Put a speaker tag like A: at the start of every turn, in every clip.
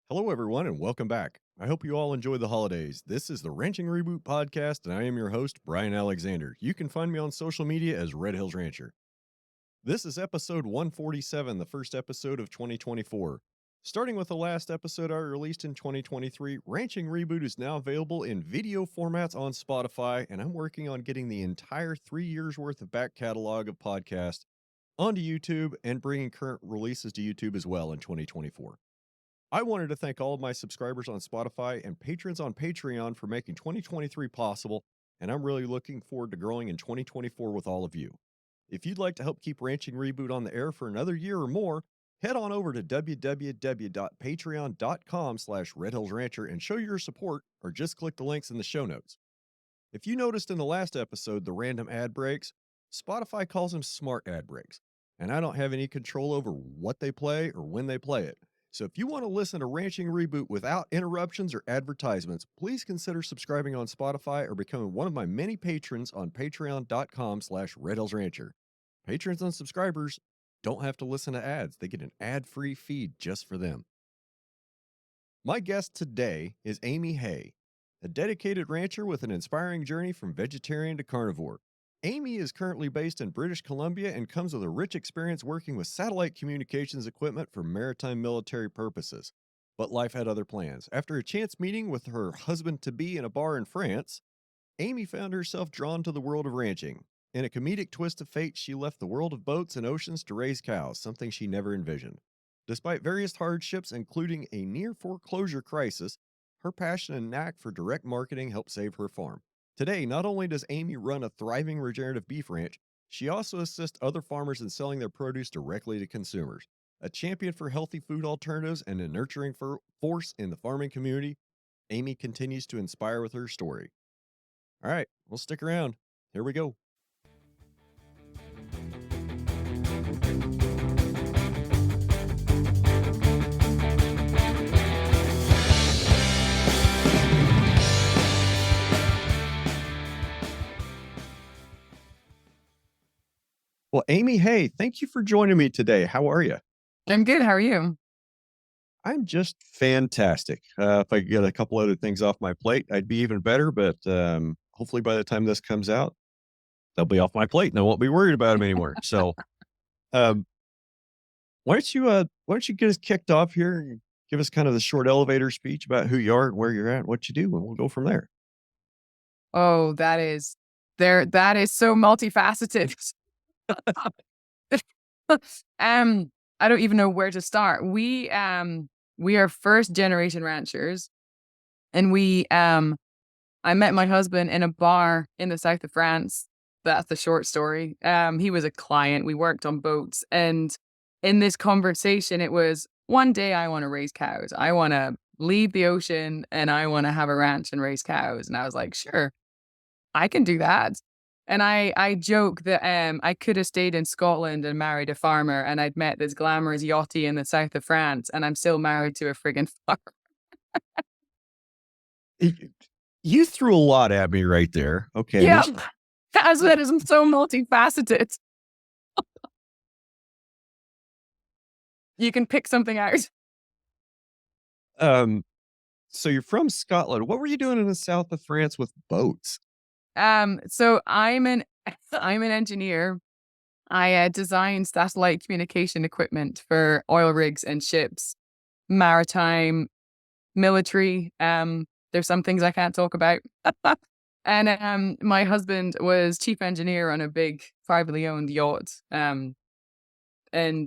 A: Hello, everyone, and welcome back. I hope you all enjoy the holidays. This is the Ranching Reboot podcast, and I am your host, Brian Alexander. You can find me on social media as Red Hills Rancher. This is episode 147, the first episode of 2024. Starting with the last episode I released in 2023, Ranching Reboot is now available in video formats on Spotify, and I'm working on getting the entire 3 years worth of back catalog of podcasts onto YouTube and bringing current releases to YouTube as well in 2024. I wanted to thank all of my subscribers on Spotify and patrons on Patreon for making 2023 possible, and I'm really looking forward to growing in 2024 with all of you. If you'd like to help keep Ranching Reboot on the air for another year or more, head on over to www.patreon.com/redhillsrancher and show your support, or just click the links in the show notes. If you noticed in the last episode the random ad breaks, Spotify calls them smart ad breaks, and I don't have any control over what they play or when they play it. So if you want to listen to Ranching Reboot without interruptions or advertisements, please consider subscribing on Spotify or becoming one of my many patrons on patreon.com/redhillsrancher. Patrons and subscribers don't have to listen to ads. They get an ad-free feed just for them. My guest today is Amy Hay, a dedicated rancher with an inspiring journey from vegetarian to carnivore. Amy is currently based in British Columbia and comes with a rich experience working with satellite communications equipment for maritime military purposes. But life had other plans. After a chance meeting with her husband-to-be in a bar in France, Amy found herself drawn to the world of ranching. In a comedic twist of fate, she left the world of boats and oceans to raise cows, something she never envisioned. Despite various hardships, including a near foreclosure crisis, her passion and knack for direct marketing helped save her farm. Today, not only does Amy run a thriving regenerative beef ranch, she also assists other farmers in selling their produce directly to consumers. A champion for healthy food alternatives and a nurturing force in the farming community, Amy continues to inspire with her story. All right, well, stick around. Here we go. Well, Amy, hey, thank you for joining me today. How are you?
B: I'm good. How are you?
A: I'm just fantastic. If I could get a couple other things off my plate, I'd be even better. But hopefully, by the time this comes out, they'll be off my plate, and I won't be worried about them anymore. So, um, why don't you get us kicked off here and give us kind of the short elevator speech about who you are and where you're at, what you do, and we'll go from there.
B: Oh, that is so multifaceted. um, I don't even know where to start. We are first generation ranchers, and I met my husband in a bar in the south of France. That's the short story. He was a client. We worked on boats, and in this conversation, it was one day I want to raise cows. I want to leave the ocean, and I want to have a ranch and raise cows. And I was like, sure, I can do that. And I joke that I could have stayed in Scotland and married a farmer, and I'd met this glamorous yachty in the south of France, and I'm still married to a friggin' farmer.
A: Y- You threw a lot at me right there. Okay.
B: Yeah, that's that is so multifaceted. You can pick something out.
A: Um, so you're from Scotland. What were you doing in the south of France with boats?
B: So I'm an engineer. I design satellite communication equipment for oil rigs and ships, maritime, military. There's some things I can't talk about. And my husband was chief engineer on a big privately owned yacht. And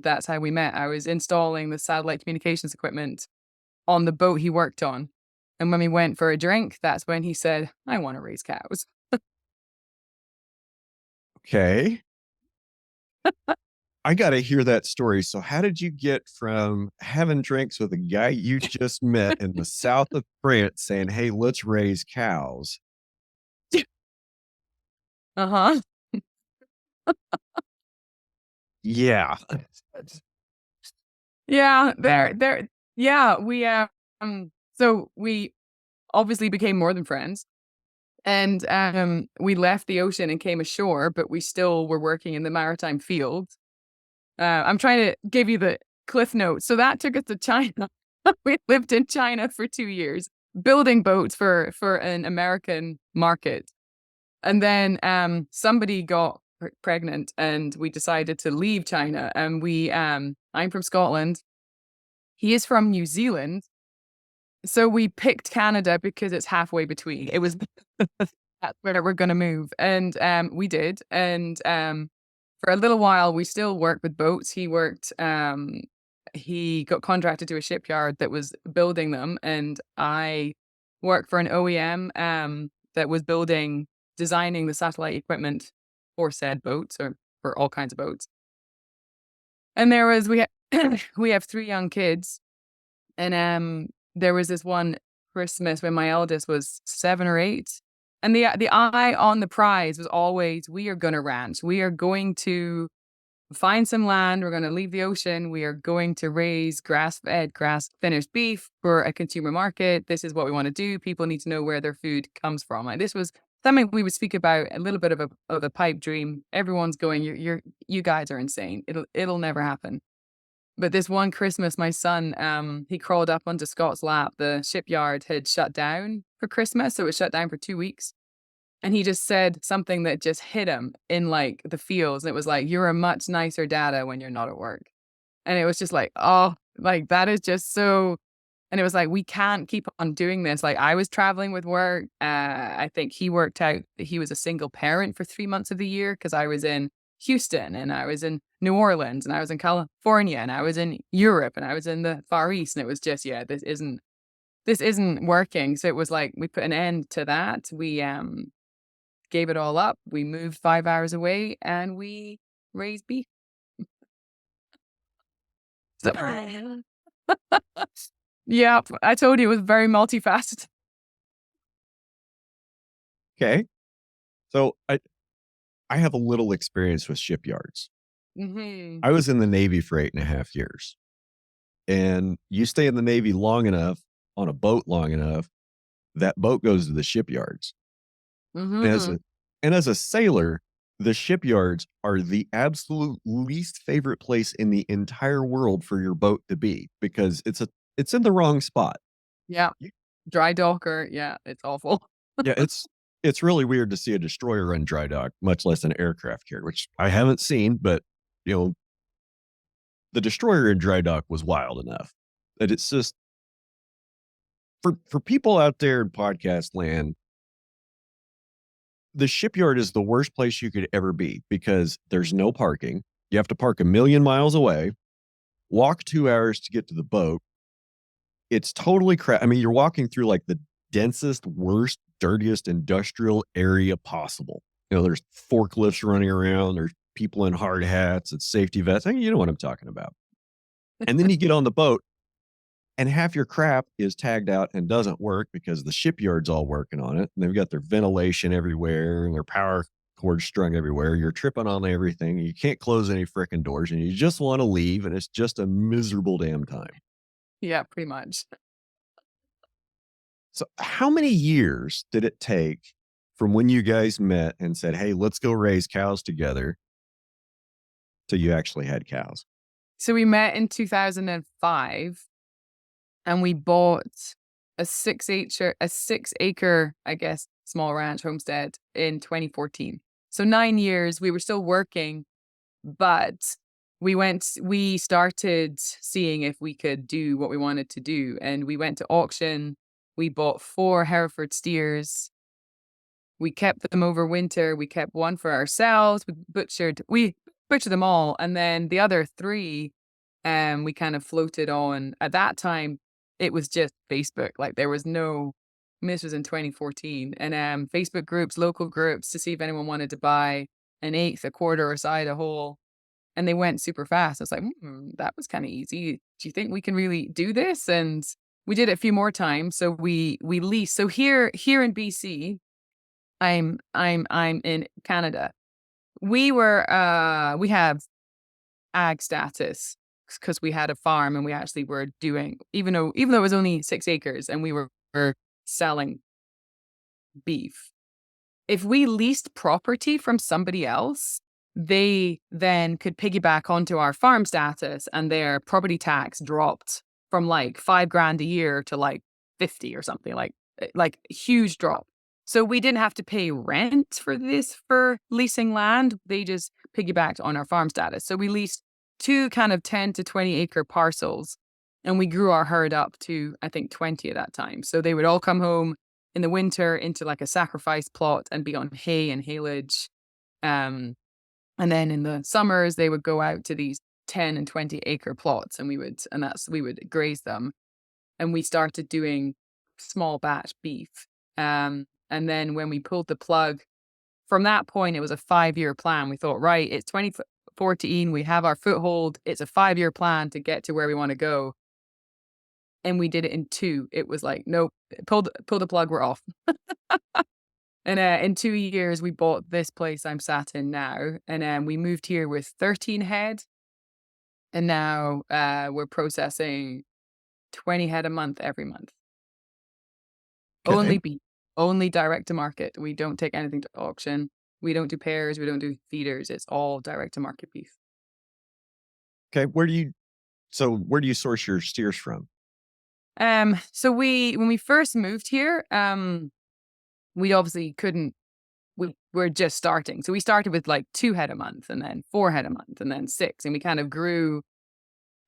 B: that's how we met. I was installing the satellite communications equipment on the boat he worked on. And when we went for a drink, that's when he said, I want to raise cows.
A: Okay. I gotta hear that story. So how did you get from having drinks with a guy you just met in the south of France saying, "Hey, let's raise cows"?
B: Uh huh.
A: Yeah.
B: Yeah, yeah, so we obviously became more than friends, and, we left the ocean and came ashore, but we still were working in the maritime field. I'm trying to give you the cliff notes. So that took us to China. We lived in China for 2 years, building boats for an American market. And then, somebody got pregnant, and we decided to leave China, and I'm from Scotland. He is from New Zealand. So we picked Canada because it's halfway between. It was that's where we're gonna move, and, we did, and, for a little while, we still worked with boats. He got contracted to a shipyard that was building them, and I worked for an OEM, that was designing the satellite equipment for said boats or for all kinds of boats. And there was we ha we have 3 young kids, and, there was this one Christmas when my eldest was 7 or 8, and the eye on the prize was always, "We are gonna ranch. We are going to find some land. We're gonna leave the ocean. We are going to raise grass-fed, grass-finished beef for a consumer market. This is what we wanna do. People need to know where their food comes from." Like, this was something we would speak about, a little bit of a pipe dream. Everyone's going, You guys are insane. It'll never happen." But this one Christmas, my son, he crawled up onto Scott's lap. The shipyard had shut down for Christmas, so it was shut down for 2 weeks. And he just said something that just hit him in, like, the feels. It was like, "You're a much nicer dada when you're not at work." And it was just like, oh, like, that is just so and it was like, "We can't keep on doing this." Like, I was traveling with work. I think he worked out that he was a single parent for 3 months of the year because I was in Houston, and I was in New Orleans, and I was in California, and I was in Europe, and I was in the Far East, and it was just, yeah, this isn't working. So it was like, we put an end to that. We, gave it all up. We moved 5 hours away, and we raised beef. So yeah, I told you it was very multifaceted.
A: Okay. So I have a little experience with shipyards.
B: Mhm.
A: I was in the Navy for 8.5 years. And you stay in the Navy long enough, on a boat long enough, that boat goes to the shipyards. And as a
B: Mhm.
A: and as a sailor, the shipyards are the absolute least favorite place in the entire world for your boat to be because it's in the wrong spot.
B: Yeah.
A: You
B: Dry docker, yeah, it's awful.
A: Yeah, it's really weird to see a destroyer in dry dock, much less an aircraft carrier, which I haven't seen, but, you know, the destroyer in dry dock was wild enough that it's just for people out there in podcast land, the shipyard is the worst place you could ever be because there's no parking. You have to park a million miles away, walk 2 hours to get to the boat. It's totally crap. I mean, you're walking through like the densest, worst, dirtiest industrial area possible. There's forklifts running around, there's people in hard hats and safety vests. I mean, you know what I'm talking about. And then you get on the boat and half your crap is tagged out and doesn't work because the shipyard's all working on it. And they've got their ventilation everywhere and their power cords strung everywhere. You're tripping on everything. You can't close any freaking doors and you just want to leave. And it's just a miserable damn time.
B: Yeah, pretty much.
A: So, how many years did it take from when you guys met and said, "Hey, let's go raise cows together," till you actually had cows?
B: So we met in 2005, and we bought a 6-acre, I guess, small ranch homestead in 2014. So 9 years, we were still working, but we started seeing if we could do what we wanted to do, and we went to auction. We bought 4 Hereford steers. We kept them over winter. We kept one for ourselves. We butchered them all, and then the other 3, we kind of floated on. At that time, it was just Facebook. Like, there was no this was in 2014, and, Facebook groups, local groups to see if anyone wanted to buy an eighth, a quarter, a side, a whole, and they went super fast. I was like, that was kinda easy. Do you think we can really do this?" And we did it a few more times. So we leased. So here in BC, I'm in Canada. We have ag status because we had a farm, and we actually were doing, even though it was only 6 acres and we were selling beef. If we leased property from somebody else, they then could piggyback onto our farm status, and their property tax dropped from like 5 grand a year to like 50 or something, like huge drop. So we didn't have to pay rent for leasing land. They just piggybacked on our farm status. So we leased two kind of 10 to 20 acre parcels, and we grew our herd up to, I think, 20 at that time. So they would all come home in the winter into like a sacrifice plot and be on hay and haylage. Um, and then in the summers, they would go out to these 10 and 20 acre plots, and we would graze them. And we started doing small batch beef. And then when we pulled the plug, from that point, it was a 5-year plan. We thought, right, it's 2014, we have our foothold. It's a 5-year plan to get to where we want to go. And we did it in two. It was like, nope, pull the plug, we're off. And in 2 years, we bought this place I'm sat in now. And we moved here with 13 head. And now we're processing 20 head a month every month.
A: Okay.
B: Only beef, only direct to market. We don't take anything to auction. We don't do pairs. We don't do feeders. It's all direct to market beef.
A: Okay. Where do you source your steers from?
B: So when we first moved here, we obviously couldn't. We were just starting, so we started with like 2 head a month, and then 4 head a month, and then 6, and we kind of grew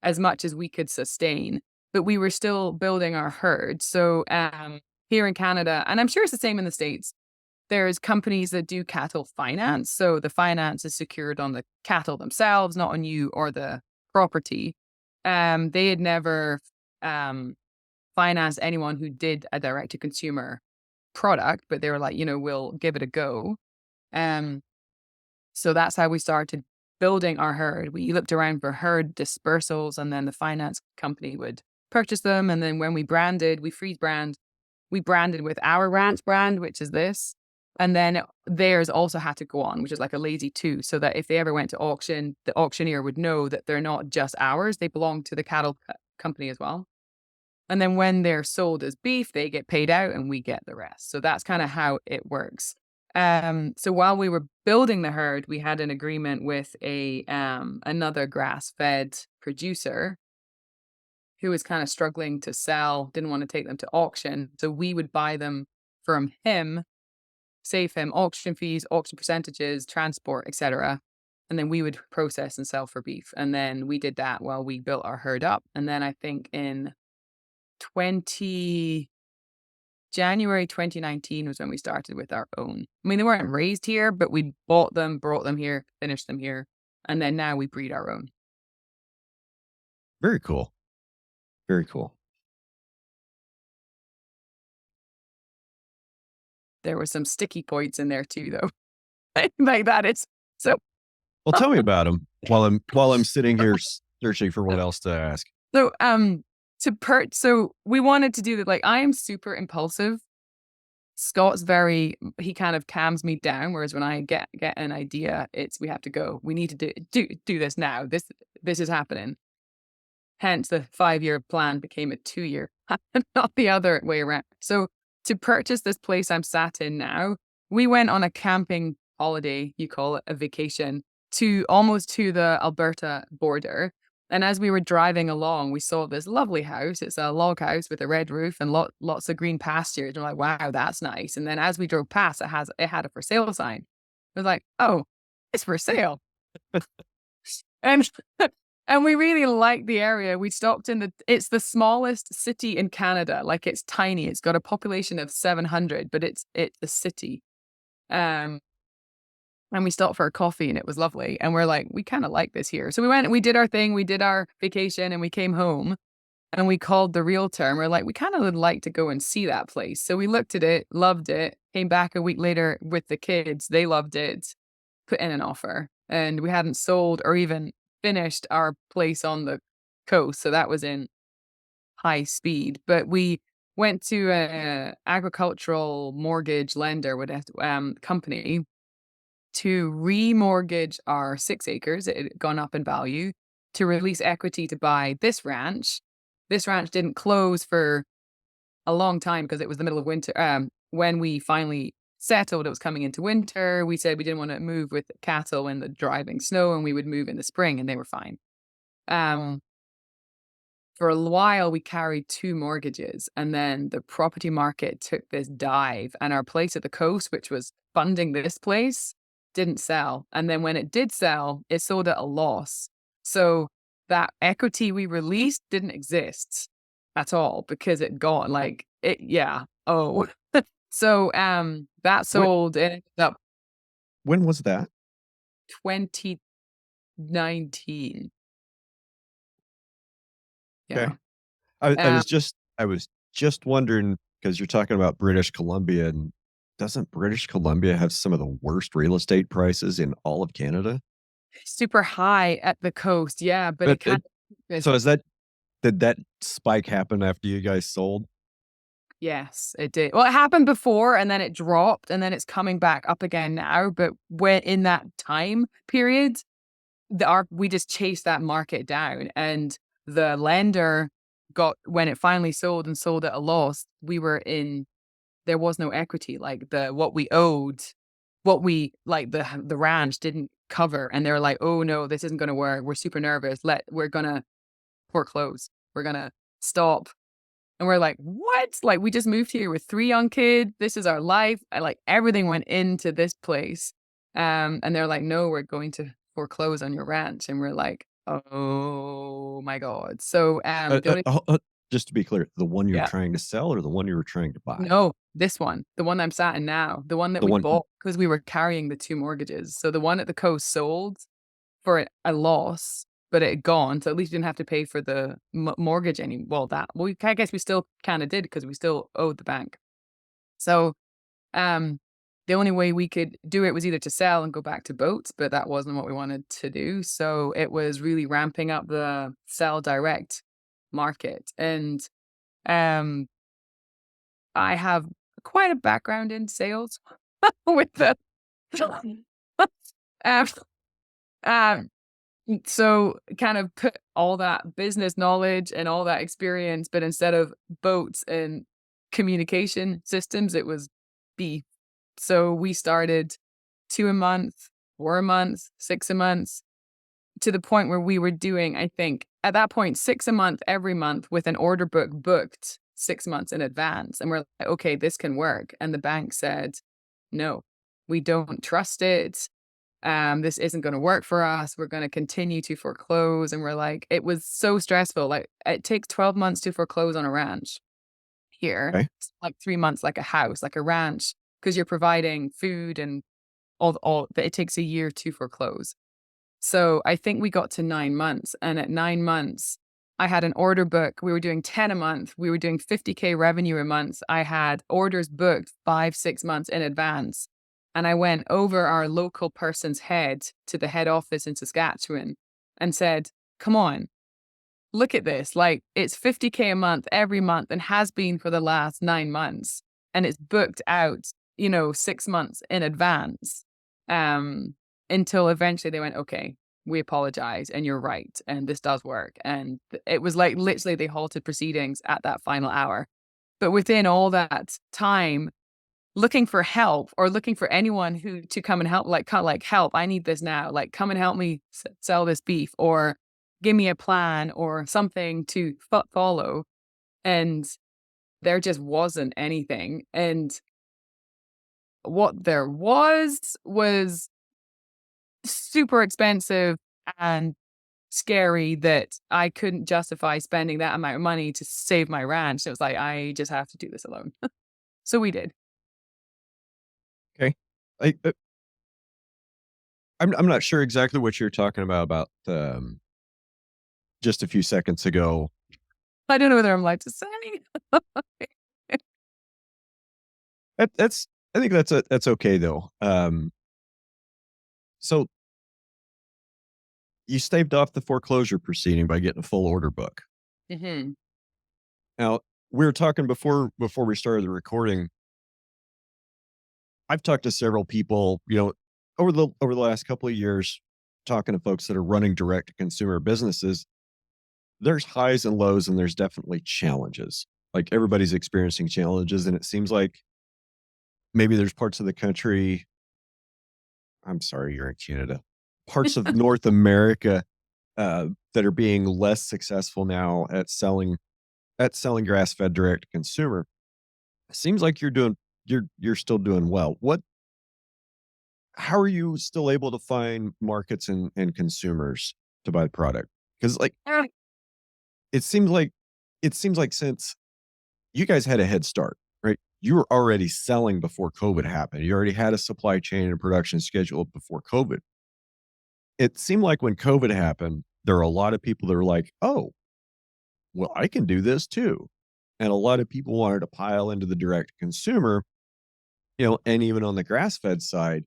B: as much as we could sustain. But we were still building our herd. So here in Canada, and I'm sure it's the same in the States, there's companies that do cattle finance. So the finance is secured on the cattle themselves, not on you or the property. They had never financed anyone who did a direct to consumer product, but they were like, we'll give it a go. Um, so that's how we started building our herd. We looked around for herd dispersals, and then the finance company would purchase them. And then when we freeze brand, we branded with our ranch brand, which is this. And then theirs also had to go on, which is like a lazy two, so that if they ever went to auction, the auctioneer would know that they're not just ours, they belong to the cattle company as well. And then when they're sold as beef, they get paid out and we get the rest. So that's kind of how it works. So while we were building the herd, we had an agreement with another grass-fed producer who was kind of struggling to sell, didn't want to take them to auction. So we would buy them from him, save him auction fees, auction percentages, transport, etc. And then we would process and sell for beef. And then we did that while we built our herd up. And then I think in 20 January 2019 was when we started with our own. I mean, they weren't raised here, but we bought them, brought them here, finished them here, and then now we breed our own.
A: Very cool. Very cool.
B: There were some sticky points in there too, though. Like that. It's so.
A: Well, tell me about them while I'm sitting here searching for what else to ask.
B: So, so we wanted to do that. Like, I am super impulsive. Scott's he kind of calms me down. Whereas when I get an idea, we have to go. We need to do this now. This is happening. Hence, the 5-year plan became a 2-year, not the other way around. So to purchase this place I'm sat in now, we went on a camping holiday, you call it a vacation, almost to the Alberta border. And as we were driving along, we saw this lovely house. It's a log house with a red roof and lots of green pastures. We're like, wow, that's nice. And then as we drove past, it had a for sale sign. I was like, oh, it's for sale. And and we really liked the area. We stopped it's the smallest city in Canada. Like, it's tiny. It's got a population of 700, but it's a city. And we stopped for a coffee and it was lovely. And we're like, we kind of like this here. So we went and we did our thing. We did our vacation and we came home and we called the realtor and we're like, we kind of would like to go and see that place. So we looked at it, loved it, came back a week later with the kids. They loved it, put in an offer, and we hadn't sold or even finished our place on the coast. So that was in high speed. But we went to a agricultural mortgage lender with a company to remortgage our 6 acres. It had gone up in value, to release equity to buy this ranch. This ranch didn't close for a long time because it was the middle of winter. When we finally settled, it was coming into winter. We said we didn't want to move with cattle in the driving snow and we would move in the spring, and they were fine. For for a while we carried 2 mortgages, and then the property market took this dive, and our place at the coast, which was funding this place, didn't sell. And then when it did sell, it sold at a loss. So that equity we released didn't exist at all because it gone like it yeah. Oh. So that
A: When
B: sold and ended up
A: when was that?
B: 2019.
A: Okay.
B: Yeah.
A: I
B: Um,
A: was just wondering because you're talking about British Columbia, and doesn't British Columbia have some of the worst real estate prices in all of Canada?
B: super high at the coast, yeah, but
A: But
B: it kind of
A: so is that did that spike happen after you guys sold?
B: yes, it did. Well, it happened before and then it dropped and then it's coming back up again now, but when in that time period, we just chased that market down and the lender got when it finally sold and sold at a loss, we were in there was no equity, like, what we owed, what we like, the ranch didn't cover, and they were like, "Oh, no, this isn't gonna work. We're super nervous. We're gonna foreclose. We're gonna stop." And we're like, "What?" Like, we just moved here with 3 young kids. This is our life. Everything went into this place. And they're like, "No, we're going to foreclose on your ranch." And we're like, "Oh my god." So, the only
A: Just to be clear, the one you're
B: yeah.
A: trying to sell or the one you were trying to buy?
B: No, this one, the one I'm sat in now, the one that
A: The
B: we
A: one
B: bought because we were carrying the 2 mortgages. So the one at the coast sold for a loss, but it had gone, so at least we didn't have to pay for the mortgage any well, that well, I guess we still kinda did because we still owed the bank. So, um, the only way we could do it was either to sell and go back to boats, but that wasn't what we wanted to do. So it was really ramping up the sell direct market. And, um, I have quite a background in sales with the um, um, so kind of put all that business knowledge and all that experience, but instead of boats and communication systems, it was beef. So we started 2 a month, 4 a month, 6 a month, to the point where we were doing, I think, at that point, 6 a month every month with an order book booked 6 months in advance. And we're like, "Okay, this can work." And the bank said, "No, we don't trust it. This isn't gonna work for us. We're gonna continue to foreclose." And we're like it was so stressful. Like, it takes 12 months to foreclose on a ranch here.
A: okay,
B: It's like 3 months like a house, like a ranch, because 'cause you're providing food and all but it takes a year to foreclose. So, I think we got to 9 months, and at 9 months, I had an order book. We were doing 10 a month. We were doing 50K revenue a month. I had orders booked 5, 6 months in advance, and I went over our local person's head to the head office in Saskatchewan and said, "Come on, look at this. Like, it's 50K a month every month and has been for the last 9 months, and it's booked out, 6 months in advance." Um, until eventually they went, "Okay, we apologize, and you're right, and this does work." And it was like literally they halted proceedings at that final hour. But within all that time, looking for help or looking for anyone who to come and help, like, kinda like, "Help, I need this now. Like, come and help me sell this beef," or "Give me a plan," or something to follow, and there just wasn't anything, and what there was super expensive and scary that I couldn't justify spending that amount of money to save my ranch. It was like, I just have to do this alone. So we did.
A: okay. I I'm not sure exactly what you're talking about, just a few seconds ago.
B: I don't know whether I'm allowed to say.
A: That's I think that's okay though. So you staved off the foreclosure proceeding by getting a full order book.
B: Mhm.
A: Now, we were talking before we started the recording. I've talked to several people, over the last couple of years, talking to folks that are running direct to consumer businesses. There's highs and lows, and there's definitely challenges. Like everybody's experiencing challenges, and it seems like maybe there's parts of the country. I'm sorry, you're in Canada. Parts of North America that are being less successful now at selling grass fed direct to consumer. Seems like you're still doing well. What How are you still able to find markets and consumers to buy the product? Because like
B: Uh,
A: it seems like since you guys had a head start, right? You were already selling before COVID happened. You already had a supply chain and production scheduled before COVID. It seemed like when COVID happened, there are a lot of people that are like, "Oh, well, I can do this too." And a lot of people wanted to pile into the direct consumer, and even on the grass fed side,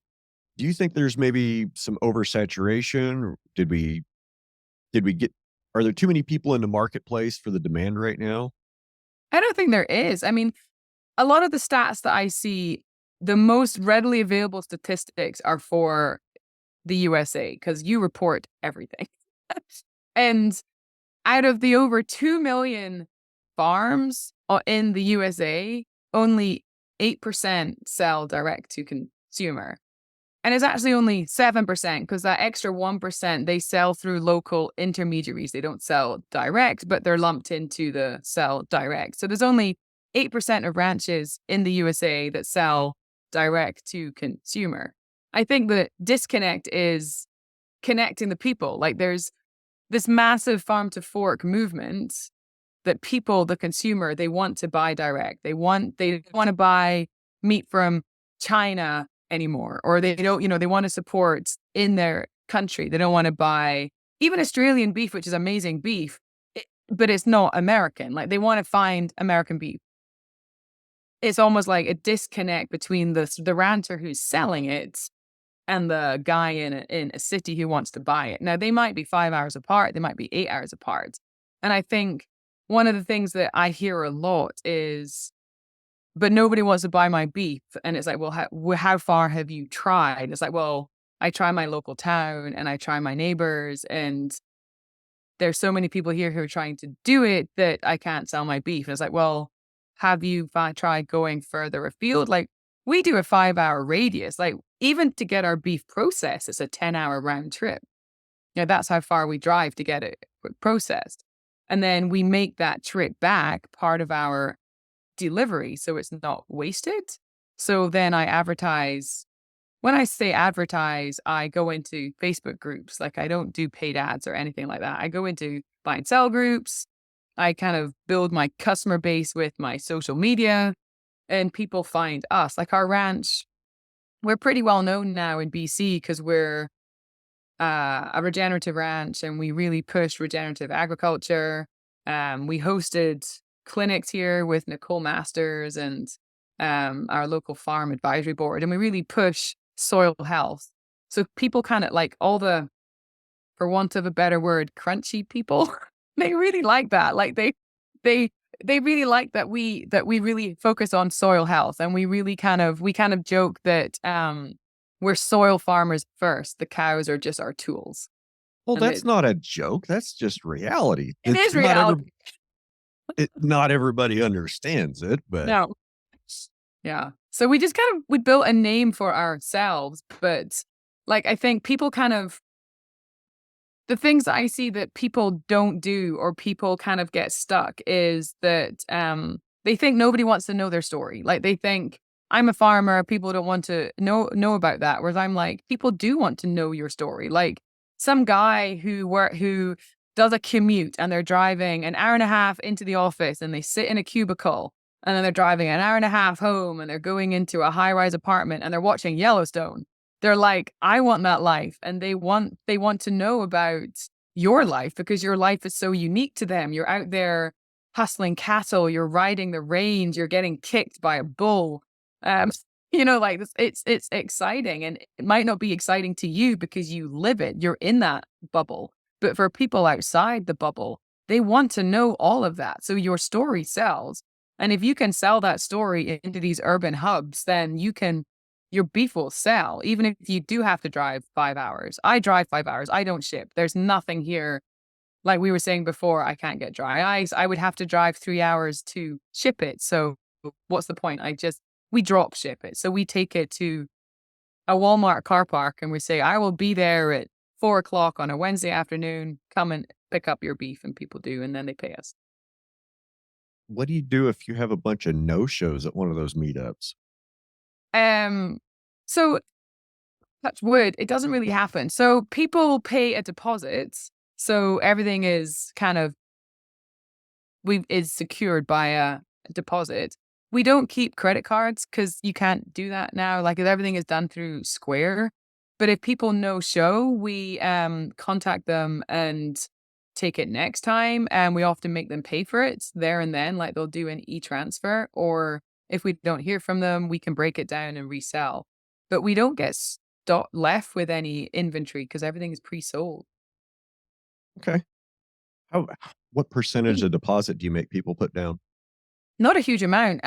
A: do you think there's maybe some oversaturation? Did we get Are there too many people in the marketplace for the demand right now?
B: I don't think there is. I mean, a lot of the stats that I see, the most readily available statistics are for the USA because you report everything. And out of the over 2 million farms in the USA, only 8% sell direct to consumer. And it's actually only 7% because that extra 1% they sell through local intermediaries. They don't sell direct, but they're lumped into the sell direct. So there's only 8% of ranches in the USA that sell direct to consumer. I think the disconnect is connecting the people. Like there's this massive farm to fork movement that people, the consumer, they want to buy direct. They don't want to buy meat from China anymore, or they don't, they want to support in their country. They don't want to buy even Australian beef, which is amazing beef, but it's not American. Like they want to find American beef. It's almost like a disconnect between the rancher who's selling it and the guy in a city who wants to buy it. Now they might be 5 hours apart, they might be 8 hours apart. And I think one of the things that I hear a lot is, but nobody wants to buy my beef. And it's like, well, how far have you tried? It's like, well, I try my local town and I try my neighbors, and there's so many people here who are trying to do it that I can't sell my beef. And it's like, well, have you tried going further afield? Like we do a 5 hour radius. Like even to get our beef processed, it's a 10-hour round trip. That's how far we drive to get it processed. And then we make that trip back part of our delivery so it's not wasted. So then I advertise. When I say advertise, I go into Facebook groups. Like I don't do paid ads or anything like that. I go into buy and sell groups. I kind of build my customer base with my social media, and people find us. Like our ranch, we're pretty well known now in BC because we're a regenerative ranch and we really push regenerative agriculture. We hosted clinics here with Nicole Masters and our local farm advisory board, and we really push soil health. So people kind of like all the, for want of a better word, crunchy people. They really like that. Like they they really like that we really focus on soil health, and we kind of joke that we're soil farmers first. The cows are just our tools.
A: Well,
B: And
A: that's not a joke. That's just reality.
B: it is reality.
A: Not everybody understands it, but
B: No. Yeah. So we just kind of we built a name for ourselves, but like I think people kind of the things I see that people don't do or people kind of get stuck is that they think nobody wants to know their story. Like they think I'm a farmer, people don't want to know about that. Whereas I'm like, people do want to know your story. Like some guy who does a commute and they're driving an hour and a half into the office and they sit in a cubicle, and then they're driving an hour and a half home and they're going into a high-rise apartment and they're watching Yellowstone. They're like, I want that life. And they want to know about your life because your life is so unique to them. You're out there hustling cattle, you're riding the range, you're getting kicked by a bull. Um, like this, it's exciting. And it might not be exciting to you because you live it. You're in that bubble. But for people outside the bubble, they want to know all of that. So your story sells. And if you can sell that story into these urban hubs, then your beef will sell, even if you do have to drive 5 hours. I drive 5 hours. I don't ship. There's nothing here. Like we were saying before, I can't get dry ice. I would have to drive 3 hours to ship it. So what's the point? We drop ship it. So we take it to a Walmart car park and we say, I will be there at 4 o'clock on a Wednesday afternoon, come and pick up your beef, and people do, and then they pay us.
A: What do you do if you have a bunch of no-shows at one of those meetups?
B: Um, so touch wood, it doesn't really happen. So people pay a deposit, so everything is kind of we is secured by a deposit. We don't keep credit cards because you can't do that now. Like everything is done through Square. But if people no show, we contact them and take it next time. And we often make them pay for it there and then. Like they'll do an e-transfer. Or if we don't hear from them, we can break it down and resell. But we don't get left with any inventory because everything is pre-sold.
A: Okay. How what percentage of deposit do you make people put down?
B: Not a huge amount.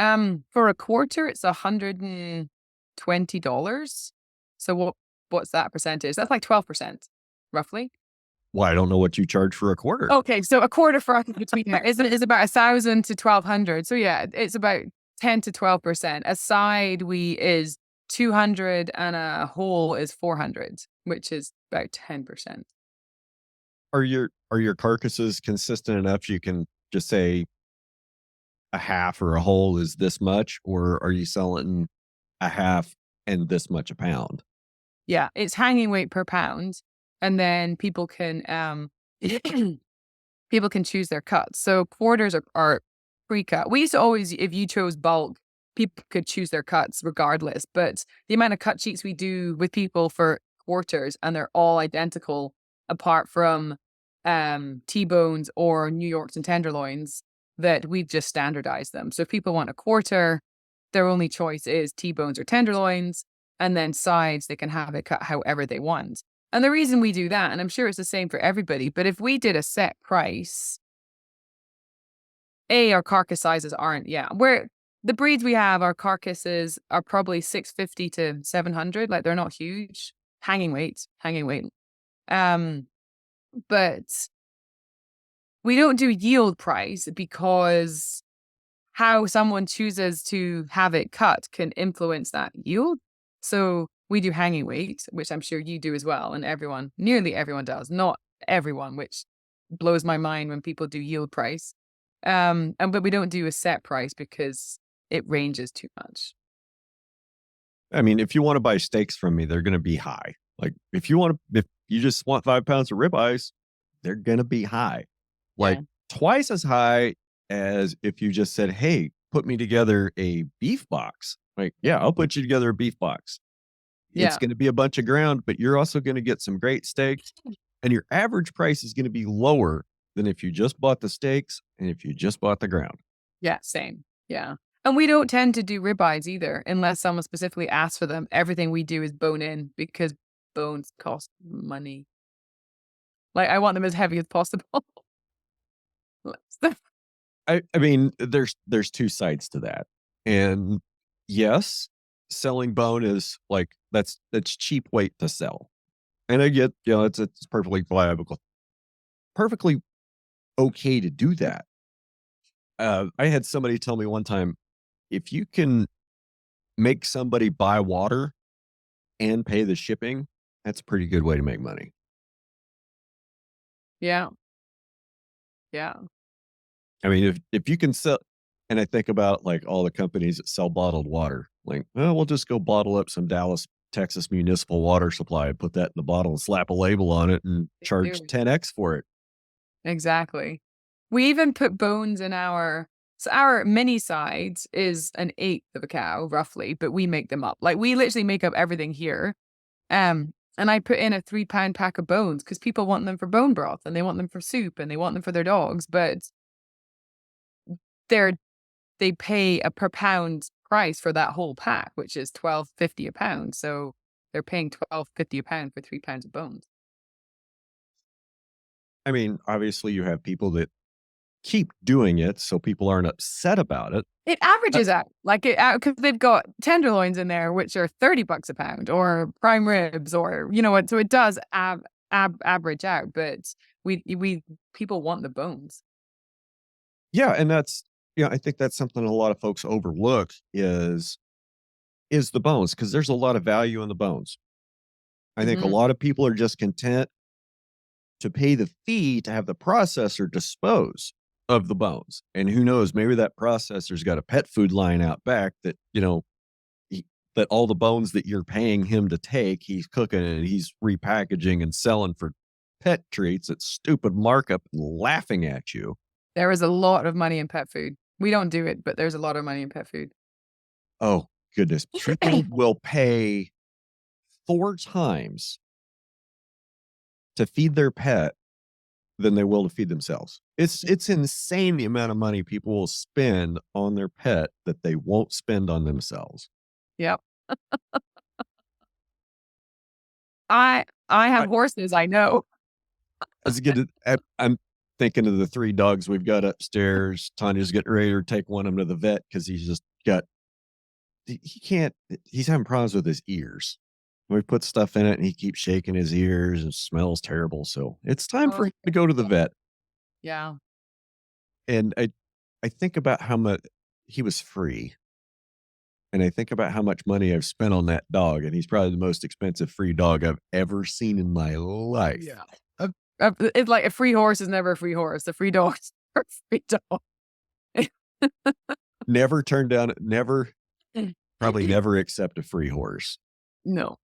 B: For a quarter, it's $120. So what's that percentage? That's like 12%, roughly.
A: Well, I don't know what you charge for a quarter.
B: Okay, so a quarter for us between there is about 1,000 to 1,200. So yeah, it's about 10 to 12%. A side we is 200 and a whole is 400, which is about 10%.
A: Are your carcasses consistent enough you can just say a half or a whole is this much, or are you selling a half and this much a pound?
B: Yeah, it's hanging weight per pound, and then people can choose their cuts. So quarters are pre-cut. We used to always, if you chose bulk, people could choose their cuts regardless. But the amount of cut sheets we do with people for quarters, and they're all identical apart from T-bones or New Yorks and tenderloins, that we've just standardized them. So if people want a quarter, their only choice is T-bones or tenderloins, and then sides, they can have it cut however they want. And the reason we do that, and I'm sure it's the same for everybody, but if we did a set price, our carcass sizes aren't, yeah. Where the breeds we have, our carcasses are probably 650 to 700. Like they're not huge. Hanging weight. Um, but we don't do yield price because how someone chooses to have it cut can influence that yield. So we do hanging weight, which I'm sure you do as well, and nearly everyone does. Not everyone, which blows my mind when people do yield price. And but we don't do a set price because it ranges too much.
A: I mean, if you want to buy steaks from me, they're going to be high. Like if you just want 5 pounds of ribeyes, they're going to be high, like
B: Yeah.
A: twice as high as if you just said, "Hey, put me together a beef box." Like, yeah, I'll put you together a beef box. It's
B: Yeah.
A: going to be a bunch of ground, but you're also going to get some great steaks, and your average price is going to be lower than if you just bought the steaks and if you just bought the ground.
B: Yeah. Same. Yeah. And we don't tend to do ribeyes either, unless someone specifically asks for them. Everything we do is bone in because bones cost money. Like I want them as heavy as possible.
A: I mean, there's two sides to that. And yes, selling bone is like that's cheap weight to sell. And I get, it's perfectly viable, perfectly okay to do that. I had somebody tell me one time, if you can make somebody buy water and pay the shipping, that's a pretty good way to make money.
B: Yeah. Yeah.
A: I mean, if you can sell, and I think about like all the companies that sell bottled water, like, well, we'll just go bottle up some Dallas, Texas municipal water supply and put that in the bottle and slap a label on it and
B: They
A: charge
B: do.
A: 10x for it.
B: Exactly. We even put bones in our mini sides is an eighth of a cow, roughly, but we make them up. Like we literally make up everything here. And I put in a 3 pound pack of bones because people want them for bone broth and they want them for soup and they want them for their dogs, but they're they pay a per pound price for that whole pack, which is 12.50 a pound. So they're paying 12.50 a pound for 3 pounds of bones.
A: I mean, obviously, you have people that keep doing it so people aren't upset about it.
B: It
A: Uh,
B: averages out, like, it out because 'cause they've got tenderloins in there, which are $30 a pound, or prime ribs, or you know what, so it does average out, but we people want the bones.
A: yeah, and I think that's something a lot of folks overlook is the bones because there's a lot of value in the bones. I think a
B: Mhm.
A: lot of people are just content. to pay the fee to have the processor dispose of the bones. And who knows, maybe that processor's got a pet food line out back that, that all the bones that you're paying him to take, he's cooking and he's repackaging and selling for pet treats at stupid markup and laughing at you.
B: There is a lot of money in pet food. We don't do it, but there's a lot of money in pet food.
A: Oh, goodness. People will pay 4 times to feed their pet than they will to feed themselves. It's insane the amount of money people will spend on their pet that they won't spend on themselves.
B: Yep. I have
A: I
B: horses, I know.
A: As good I'm thinking of the 3 dogs we've got upstairs. Tanya's getting ready to take one of them to the vet because he's just got he can't he's having problems with his ears. We put stuff in it and he keeps shaking his ears and smells terrible. So it's time
B: Oh,
A: for him to go to the vet.
B: yeah.
A: And I think about how much he was free. And I think about how much money I've spent on that dog, and he's probably the most expensive free dog I've ever seen in my life.
B: Yeah. It's like a free horse is never a free horse. A free dog is never a free dog.
A: Never turn down never probably never accept a free horse.
B: No.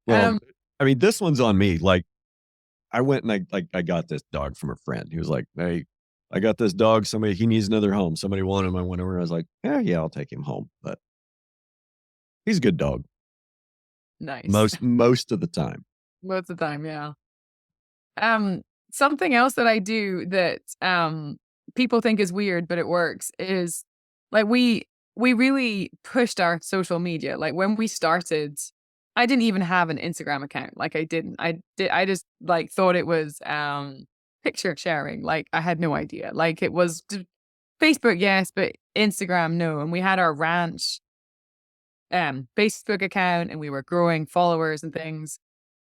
A: Well,
B: Um,
A: I mean, this one's on me. Like, I went and I got this dog from a friend. He was like, "Hey, I got this dog. He needs another home. Somebody wanted him. I went over. I was like, yeah, I'll take him home." But he's a good dog
B: nice.
A: most of the time.
B: Most of the time, yeah. Um, Something else that I do that, people think is weird, but it works is, like, we really pushed our social media. Like, when we started, I didn't even have an Instagram account. Like, I didn't. I just, like, thought it was, picture sharing. Like, I had no idea. Like, it was Facebook, yes, but Instagram, no. And we had our ranch, Facebook account, and we were growing followers and things.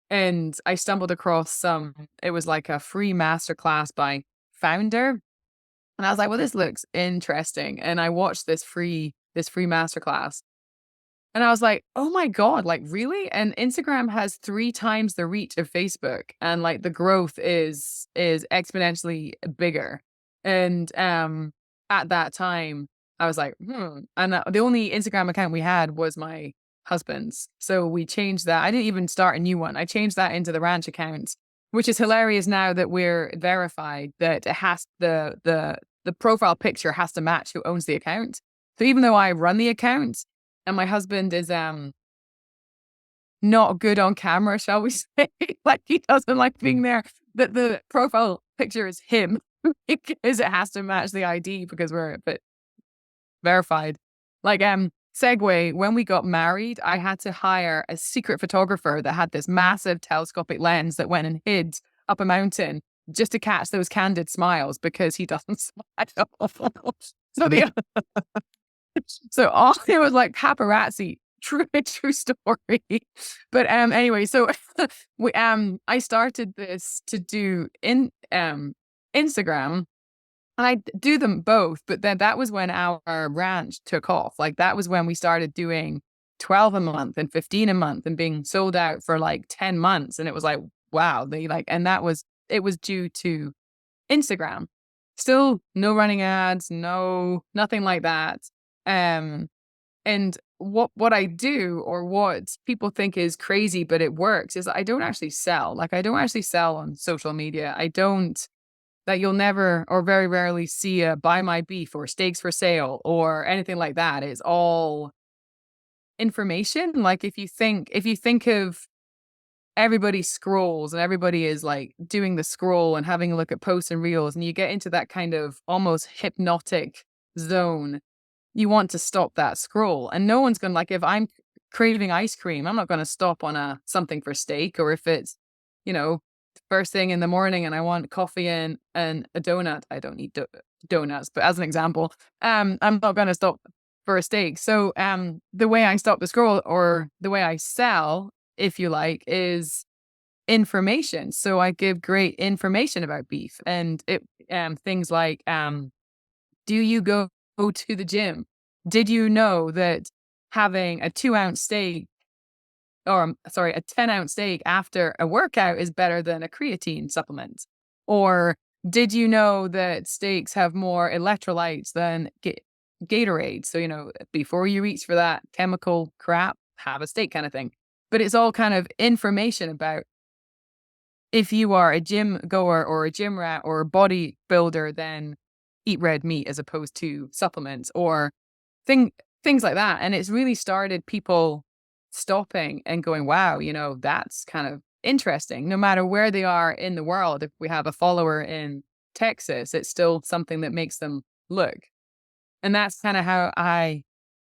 B: And I stumbled across it was like a free masterclass by Founder. And I was like, well, this looks interesting. And I watched this free masterclass. And I was like, oh my God, like really? And Instagram has 3 times the reach of Facebook. And like the growth is exponentially bigger. And at that time, I was like, hmm. And the only Instagram account we had was my husband's. So we changed that. I didn't even start a new one. I changed that into the ranch account, which is hilarious now that we're verified that it has the profile picture has to match who owns the account. So even though I run the account and my husband is not good on camera, shall we say, like he doesn't like being there, that the profile picture is him because it has to match the ID because we're a bit verified. Like, segue, when we got married, I had to hire a secret photographer that had this massive telescopic lens that went and hid up a mountain just to catch those candid smiles because he doesn't smile. So the so all it was like paparazzi. True story. But anyway, so I started this to do in Instagram. And I do them both, but then that was when our ranch took off. Like that was when we started doing 12 a month and 15 a month and being sold out for like 10 months. And it was like, wow, and it was due to Instagram. Still no running ads, nothing like that. Um, and what I do or what people think is crazy, but it works is I don't actually sell. Like I don't actually sell on social media. I don't that you'll never or very rarely see a buy my beef or steaks for sale or anything like that. It's all information. Like if you think of everybody scrolls and everybody is like doing the scroll and having a look at posts and reels and you get into that kind of almost hypnotic zone, you want to stop that scroll. And no one's gonna like if I'm craving ice cream, I'm not gonna stop on a something for steak or if it's, you know, first thing in the morning and I want coffee and a donut. I don't eat donuts, but as an example, I'm not gonna stop for a steak. So the way I stop the scroll or the way I sell, if you like, is information. So I give great information about beef and it things like do you go to the gym? Did you know that having a 2-ounce steak a 10-ounce steak after a workout is better than a creatine supplement? Or did you know that steaks have more electrolytes than Gatorade? So, before you reach for that chemical crap, have a steak kind of thing. But it's all kind of information about if you are a gym goer or a gym rat or a bodybuilder, then eat red meat as opposed to supplements or thing things like that. And it's really started people stopping and going, wow, that's kind of interesting. No matter where they are in the world, if we have a follower in Texas, it's still something that makes them look. And that's kind of how I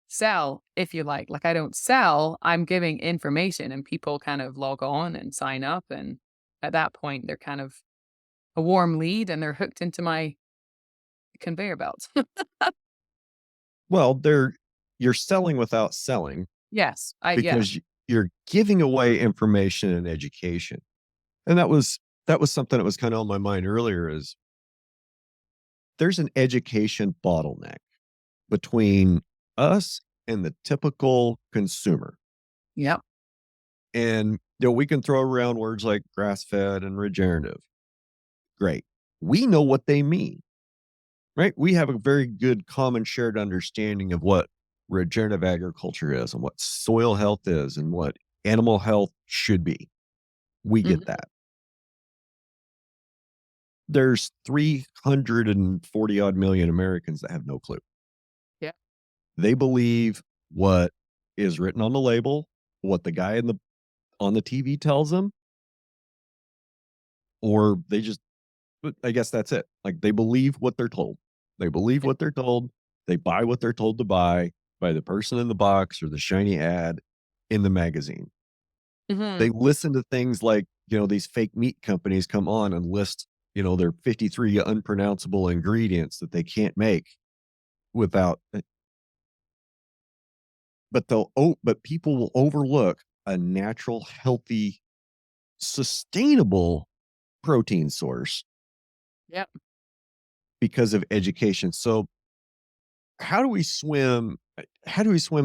B: sell, if you like. Like I don't sell, I'm giving information and people kind of log on and sign up. And at that point, they're kind of a warm lead and they're hooked into my conveyor belt.
A: Well, you're selling without selling
B: Yes. Yeah.
A: because you're giving away information and education. And that was something that was kind of on my mind earlier is there's an education bottleneck between us and the typical consumer.
B: Yep.
A: And we can throw around words like grass fed and regenerative. Great. We know what they mean, right? We have a very good common shared understanding of what regenerative agriculture is and what soil health is and what animal health should be. We get
B: Mhm.
A: that. There's 340 odd million Americans that have no clue.
B: Yeah.
A: They believe what is written on the label, what the guy on the TV tells them, or they just but I guess that's it. Like, they believe what they're told. They believe what they're told. They buy what they're told to buy by the person in the box or the shiny ad in the magazine. They
B: Mhm.
A: listen to things like, these fake meat companies come on and list, their 53 unpronounceable ingredients that they can't make without but people will overlook a natural, healthy, sustainable protein source
B: Yep.
A: because of education. So how do we swim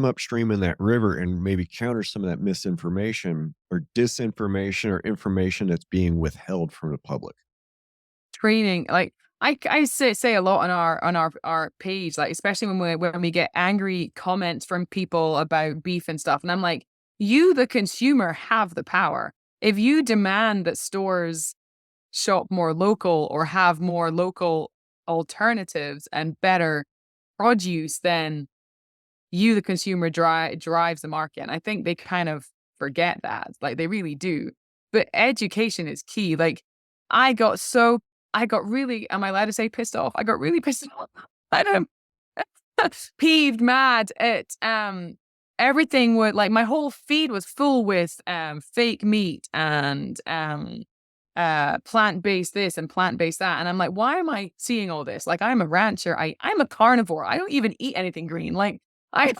A: upstream in that river and maybe counter some of that misinformation or disinformation or information that's being withheld from the public?
B: Training, like, I say a lot on our page, like, especially when we get angry comments from people about beef and stuff, and I'm like, "You, the consumer, have the power. If you demand that stores shop more local or have more local alternatives and better produce, then you, the consumer, drives the market." And I think they kind of forget that, like, they really do. But education is key. Like, I got so I got really am I allowed to say pissed off? I got really pissed off at him. Peeved, mad at, everything would like, my whole feed was full with, fake meat and, plant-based this and plant-based that, and I'm like, "Why am I seeing all this?" Like, I'm a rancher, I'm a carnivore, I don't even eat anything green, like, I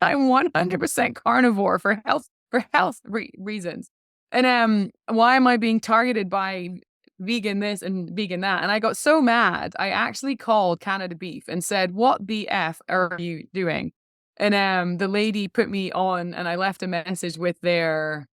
B: I'm 100% carnivore for health reasons, and, why am I being targeted by vegan this and vegan that? And I got so mad, I actually called Canada Beef and said, "What the F are you doing?" And, the lady put me on, and I left a message with their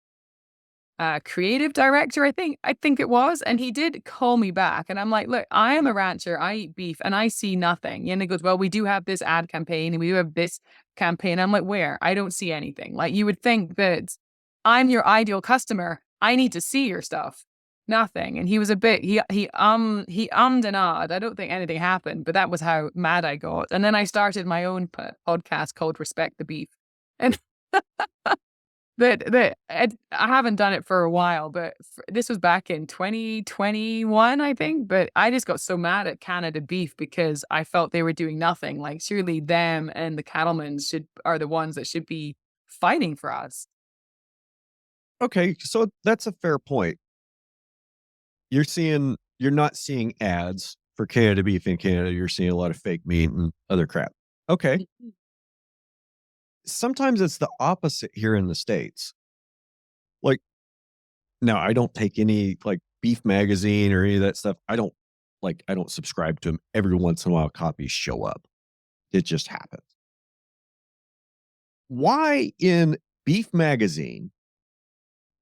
B: creative director, I think it was, and he did call me back, and I'm like, "Look, I am a rancher, I eat beef, and I see nothing." And he goes, "Well, we do have this ad campaign, and we do have this campaign." I'm like, "Where? I don't see anything." Like, you would think that I'm your ideal customer, I need to see your stuff. Nothing, and he was a bit he ummed and ahed. I don't think anything happened, but that was how mad I got, and then I started my own podcast called Respect the Beef, and I haven't done it for a while, but this was back in 2021, I think. But I just got so mad at Canada Beef because I felt they were doing nothing. Like, surely them and the cattlemen are the ones that should be fighting for us.
A: Okay, so that's a fair point. You're not seeing ads for Canada beef in Canada, you're seeing a lot of fake meat and other crap. Okay.
B: Mhm.
A: Sometimes it's the opposite here in the States. Like, now I don't take any, like, beef magazine or any of that stuff. I don't subscribe to them. Every once in a while, copies show up. It just happens. Why in Beef Magazine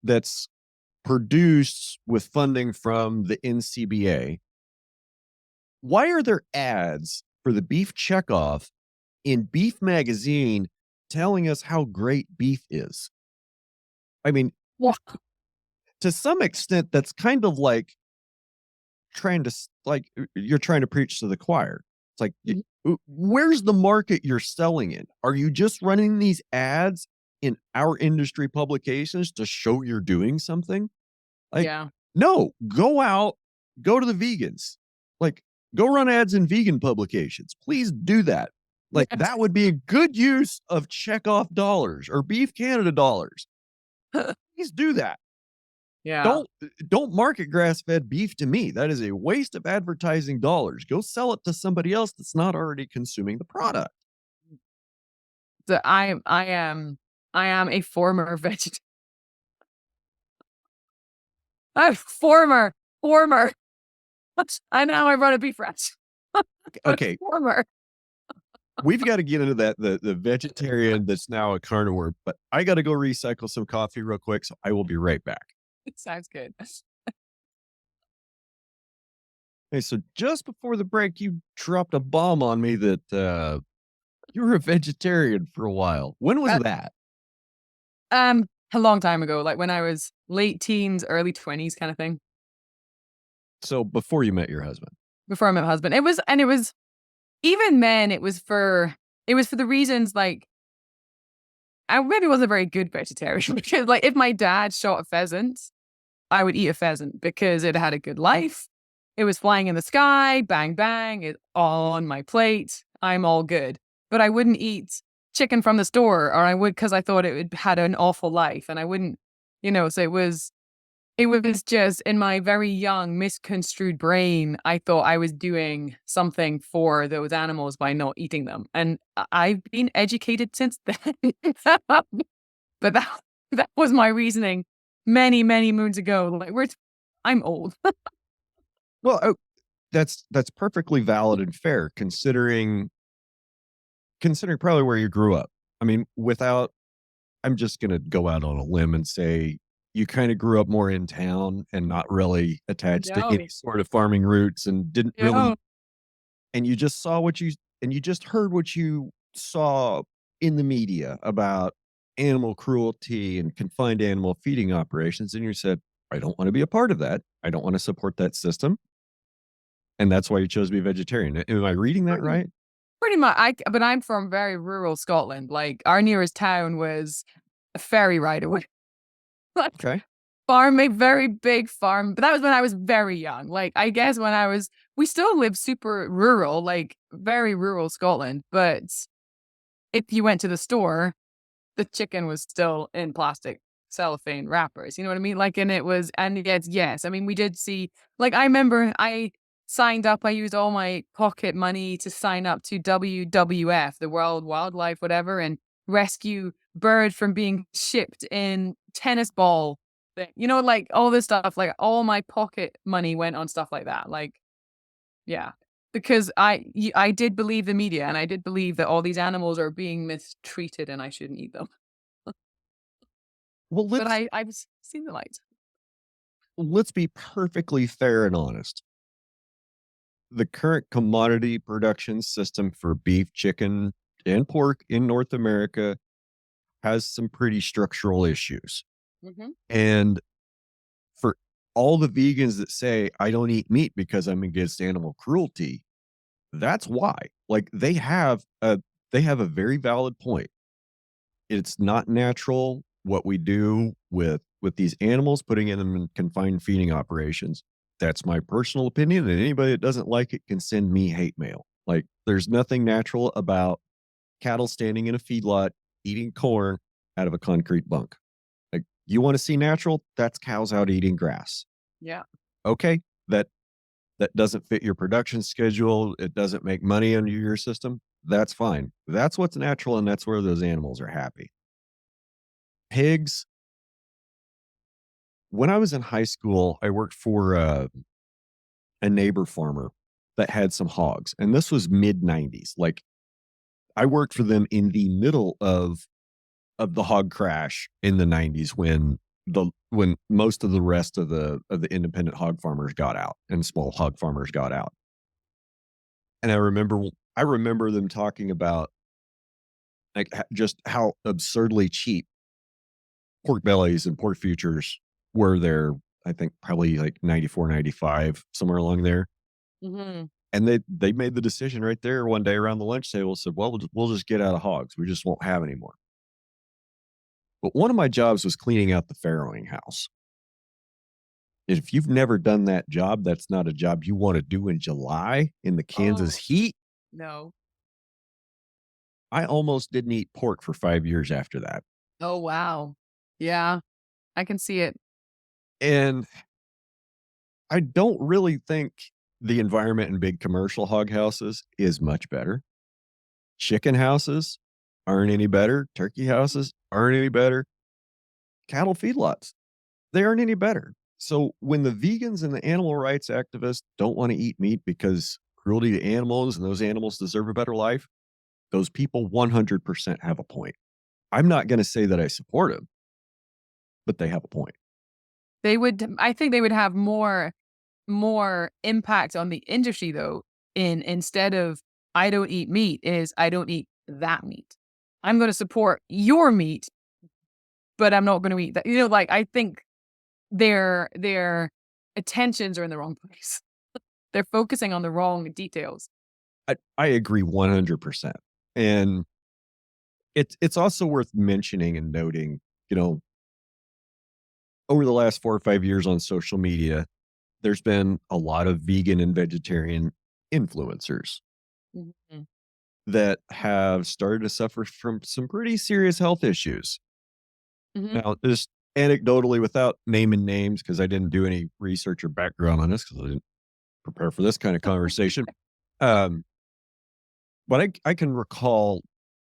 A: that's produced with funding from the NCBA, why are there ads for the beef checkoff in Beef Magazine telling us how great beef is? I mean,
B: Yeah.
A: to some extent, that's kind of like trying to you're trying to preach to the choir. It's like,
B: Mhm.
A: where's the market you're selling in? Are you just running these ads in our industry publications to show you're doing something? Like,
B: Yeah.
A: no, go out, go to the vegans. Like, go run ads in vegan publications. Please do that. Like,
B: Yes.
A: that would be a good use of checkoff dollars or Beef Canada dollars. Please do that.
B: Yeah.
A: Don't market grass-fed beef to me. That is a waste of advertising dollars. Go sell it to somebody else that's not already consuming the product.
B: So I am a former vegetarian. I'm former. I now I run a beef ranch. But
A: Okay,
B: former.
A: we've got to get into that the vegetarian that's now a carnivore, but I got to go recycle some coffee real quick, so I will be right back.
B: It sounds good.
A: Hey, so just before the break, you dropped a bomb on me that you were a vegetarian for a while. When was
B: Uh,
A: that?
B: a long time ago, like when I was late teens, early 20s kind of thing,
A: So before you met your husband.
B: before I met my husband. It was even then, it was for the reasons, like, I maybe wasn't a very good vegetarian because, like, if my dad shot a pheasant, I would eat a pheasant because it had a good life. It was flying in the sky, bang, bang, it's all on my plate. I'm all good. But I wouldn't eat chicken from the store, or I would because I thought had an awful life, and I wouldn't, so it was just in my very young, misconstrued brain, I thought I was doing something for those animals by not eating them, and I've been educated since then. But that was my reasoning many, many moons ago. Like, I'm old.
A: Well, that's perfectly valid and fair considering probably where you grew up. I mean, without I'm just gonna go out on a limb and say you kind of grew up more in town and not really attached to
B: No.
A: any sort of farming roots and didn't
B: Yeah.
A: really and you just saw what you just heard what you saw in the media about animal cruelty and confined animal feeding operations, and you said, I don't want to be a part of that. I don't want to support that system. And that's why you chose to be vegetarian. Am I reading that
B: Pretty
A: right?
B: pretty much. But I'm from very rural Scotland. Like, our nearest town was a ferry ride away. Like,
A: Okay.
B: farm, a very big farm. But that was when I was very young. Like, I guess we still live super rural, like very rural Scotland. But if you went to the store, the chicken was still in plastic cellophane wrappers, you know what I mean? Like, and yes, I mean, we did see, like, I remember I signed up, I used all my pocket money to sign up to WWF, the World Wildlife whatever, and rescue bird from being shipped in tennis ball thing. Like, all this stuff, like, all my pocket money went on stuff like that. Like, yeah. Because I did believe the media, and I did believe that all these animals are being mistreated and I shouldn't eat them.
A: Well,
B: But I've seen the light.
A: let's be perfectly fair and honest. The current commodity production system for beef, chicken, and pork in North America has some pretty structural issues.
B: Mhm.
A: And for all the vegans that say, I don't eat meat because I'm against animal cruelty, that's why. Like, they have a very valid point. It's not natural what we do with these animals, putting them in confined feeding operations. That's my personal opinion, and anybody that doesn't like it can send me hate mail. Like, there's nothing natural about cattle standing in a feedlot eating corn out of a concrete bunk. Like, you want to see natural? That's cows out eating grass.
B: Yeah.
A: Okay, that that doesn't fit your production schedule. It doesn't make money under your system. That's fine. That's what's natural, and that's where those animals are happy. Pigs, when I was in high school, I worked for a neighbor farmer that had some hogs, and this was mid 90s. Like, I worked for them in the middle of the hog crash in the 90s when the when most of the rest of the independent hog farmers got out and small hog farmers got out. And I remember them talking about like just how absurdly cheap pork bellies and pork futures were there. I think probably like 94, 95, somewhere along there.
B: Mhm.
A: And they made the decision right there one day around the lunch table, said, well, we'll just get out of hogs. We just won't have any more. But one of my jobs was cleaning out the farrowing house. If you've never done that job, that's not a job you want to do in July in the Kansas
B: Oh,
A: heat.
B: no.
A: I almost didn't eat pork for 5 years after that.
B: Oh, wow. Yeah, I can see it.
A: And I don't really think the environment in big commercial hog houses is much better. Chicken houses aren't any better. Turkey houses aren't any better. Cattle feedlots, they aren't any better. So when the vegans and the animal rights activists don't want to eat meat because cruelty to animals and those animals deserve a better life, those people 100% have a point. I'm not going to say that I support them, but they have a point.
B: I think they would have more impact on the industry though, in instead of "I don't eat meat" is "I don't eat that meat." I'm gonna support your meat, but I'm not gonna eat that. Like, I think their attentions are in the wrong place. They're focusing on the wrong details.
A: I agree 100%. And it's also worth mentioning and noting, you know, over the last 4 or 5 years on social media, there's been a lot of vegan and vegetarian influencers
B: Mhm.
A: that have started to suffer from some pretty serious health issues.
B: Mhm.
A: Now, just anecdotally, without naming names, because I didn't do any research or background on this, because I didn't prepare for this kind of conversation. Um, but I can recall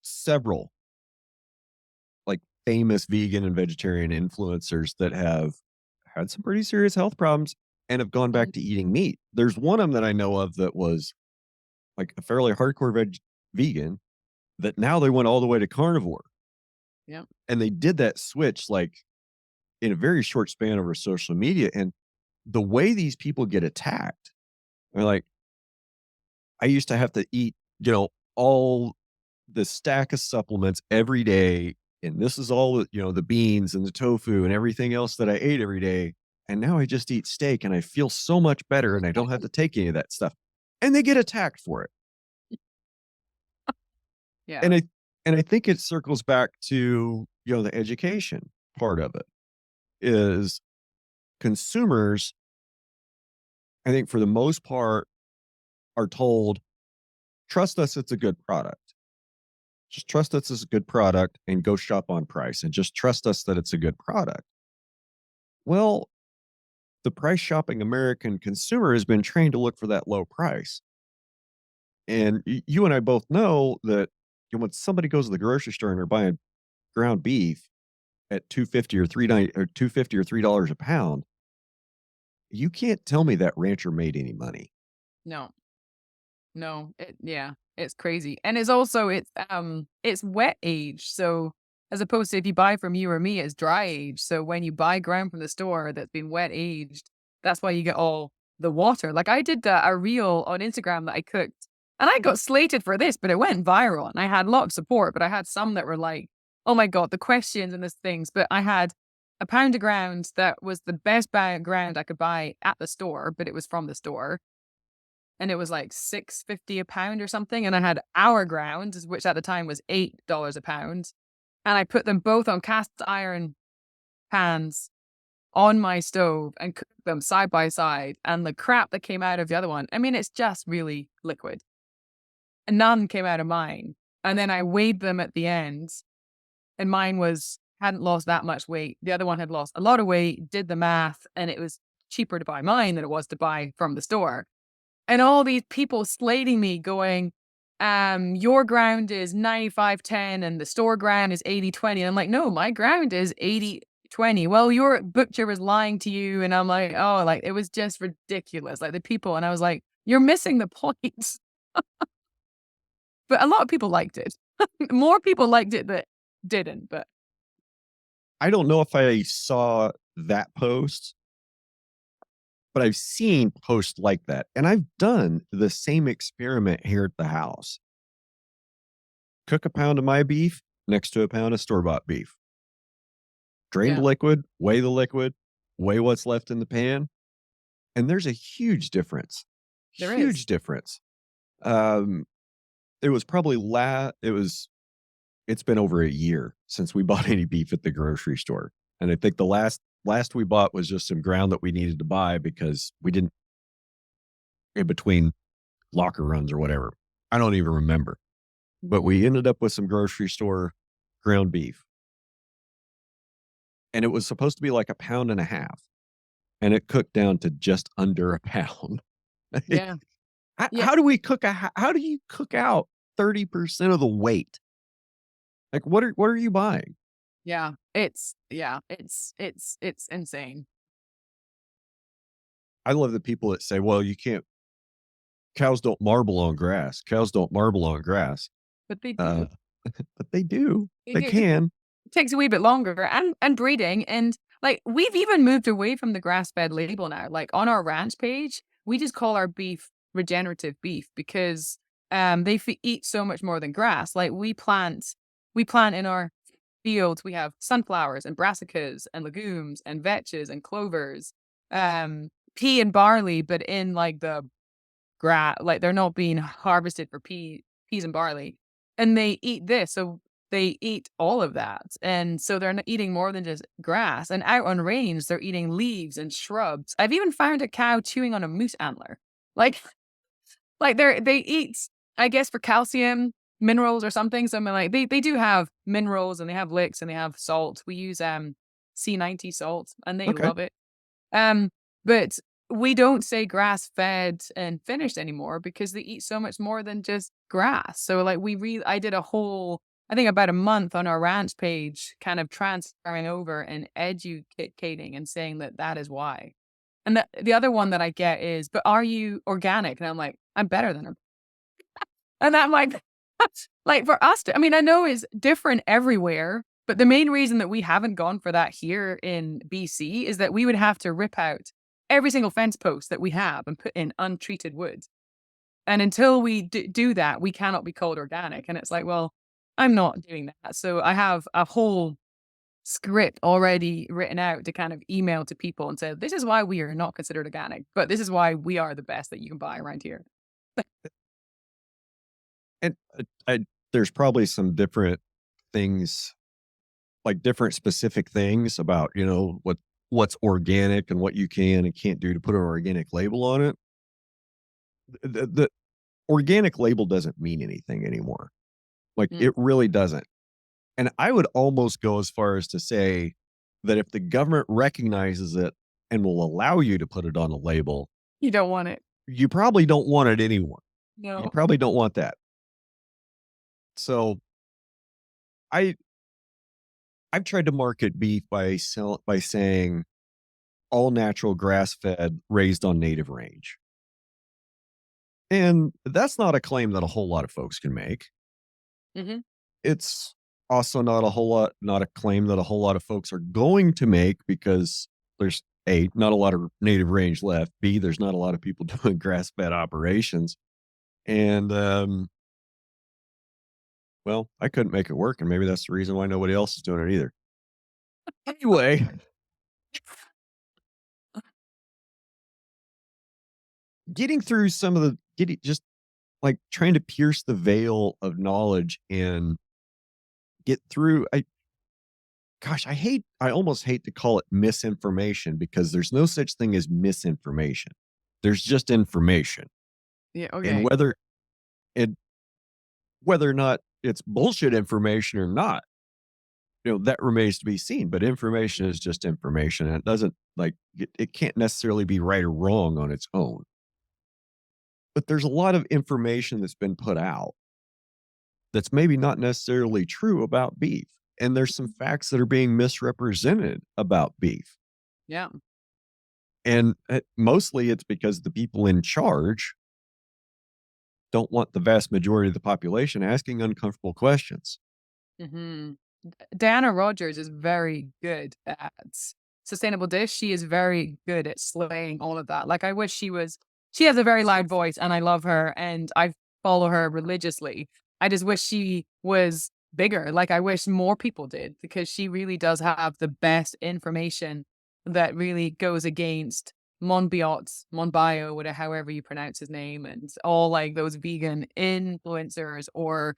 A: several like famous vegan and vegetarian influencers that have had some pretty serious health problems and have gone back
B: Mhm.
A: to eating meat. There's one of them that I know of that was like a fairly hardcore vegan that now they went all the way to carnivore.
B: Yep.
A: And they did that switch like in a very short span over social media. And the way these people get attacked, they're like, I used to have to eat, all the stack of supplements every day. And this is all the beans and the tofu and everything else that I ate every day. And now I just eat steak and I feel so much better and I don't have to take any of that stuff. And they get attacked for it.
B: Yeah.
A: And I think it circles back to, the education part of it is consumers, I think for the most part, are told, trust us, it's a good product. Just trust us it's a good product and go shop on price and just trust us that it's a good product. Well, the price shopping American consumer has been trained to look for that low price. And you and I both know that when somebody goes to the grocery store and they're buying ground beef at 250 or 390 or 250 or $3 a pound, you can't tell me that rancher made any money.
B: No. No, yeah, it's crazy. And it's wet age. So as opposed to if you buy from you or me, it's dry age. So when you buy ground from the store that's been wet aged, that's why you get all the water. Like I did a reel on Instagram that I cooked and I got slated for this, but it went viral and I had a lot of support, but I had some that were like, oh my God, the questions and the things. But I had a pound of ground that was the best bag of ground I could buy at the store, but it was from the store and it was like 6.50 a pound or something, and I had our ground, which at the time was $8 a pound, and I put them both on cast iron pans on my stove and cooked them side by side, and the crap that came out of the other one, I mean, it's just really liquid. And none came out of mine, and then I weighed them at the end, and mine hadn't lost that much weight. The other one had lost a lot of weight, did the math, and it was cheaper to buy mine than it was to buy from the store. And all these people slating me going, your ground is 95/10 and the store ground is 80/20. And I'm like, no, my ground is 80/20. Well, your butcher was lying to you. And I'm like, oh, like it was just ridiculous. Like the people. And I was like, you're missing the point. But a lot of people liked it. More people liked it that didn't. But
A: I don't know if I saw that post, but I've seen posts like that. And I've done the same experiment here at the house. Cook a pound of my beef next to a pound of store-bought beef. Drain the
B: Yeah,
A: liquid, weigh what's left in the pan, and there's a huge difference.
B: there is.
A: Huge difference. Um, it was probably it's been over a year since we bought any beef at the grocery store. And I think the last we bought was just some ground that we needed to buy because we didn't in between locker runs or whatever. I don't even remember. But
B: Mhm.
A: we ended up with some grocery store ground beef. And it was supposed to be like a pound and a half. And it cooked down to just under a pound. Like,
B: Yeah,
A: how,
B: yeah,
A: how do we cook how do you cook out 30% of the weight? Like what are you buying?
B: it's insane.
A: I love the people that say, well, you can't cows don't marble on grass. Cows don't marble on grass.
B: But they
A: Uh,
B: do.
A: but they do.
B: It,
A: They
B: it it
A: can.
B: takes a wee bit longer and breeding and like we've even moved away from the grass fed label now. Like on our ranch page, we just call our beef regenerative beef because they eat so much more than grass. Like we plant in our fields. We have sunflowers and brassicas and legumes and vetches and clovers, pea and barley, but in like the grass, like they're not being harvested for peas and barley, and they eat this, so they eat all of that, and so they're not eating more than just grass. And out on range, they're eating leaves and shrubs. I've even found a cow chewing on a moose antler, like they eat, I guess, for calcium, minerals, or something. So I'm like they do have minerals and they have licks and they have salt. We use C90 salt, and they
A: Okay.
B: love it. Um, but we don't say grass fed and finished anymore because they eat so much more than just grass. So like I did a whole, I think about a month on our ranch page, kind of transferring over and educating and saying that that is why. And the other one that I get is, but are you organic? And I'm like, I'm better than her. And I'm like, like for us to, I mean, I know it's different everywhere, but the main reason that we haven't gone for that here in BC is that we would have to rip out every single fence post that we have and put in untreated wood. And until we do that, we cannot be called organic. And it's like, well, I'm not doing that. So I have a whole script already written out to kind of email to people and say, this is why we are not considered organic, but this is why we are the best that you can buy around here.
A: And there's probably some different things, like different specific things about, what's organic and what you can and can't do to put an organic label on it. The organic label doesn't mean anything anymore. Like
B: Mm.
A: it really doesn't. And I would almost go as far as to say that if the government recognizes it and will allow you to put it on a label,
B: You don't want it.
A: you probably don't want it anymore. You
B: No.
A: probably don't want that. So I I've tried to market beef by saying all natural grass fed raised on native range. And that's not a claim that a whole lot of folks can make.
B: Hmm.
A: It's also not a claim that a whole lot of folks are going to make because there's A, not a lot of native range left. B, there's not a lot of people doing grass fed operations. And, well, I couldn't make it work. And maybe that's the reason why nobody else is doing it either. Anyway, getting through getting just like trying to pierce the veil of knowledge and get through. I almost hate to call it misinformation because there's no such thing as misinformation. There's just information.
B: Yeah.
A: And
B: Okay.
A: and whether or not it's bullshit information or not, that remains to be seen. But information is just information. And it doesn't it can't necessarily be right or wrong on its own. But there's a lot of information that's been put out that's maybe not necessarily true about beef. And there's some facts that are being misrepresented about beef.
B: Yeah.
A: And mostly it's because the people in charge don't want the vast majority of the population asking uncomfortable questions.
B: Hmm. Diana Rogers is very good at sustainable dish. She is very good at slaying all of that. Like, I wish she has a very loud voice and I love her and I follow her religiously. I just wish she was bigger. Like, I wish more people did because she really does have the best information that really goes against Monbio, whatever, however you pronounce his name, and all like those vegan influencers or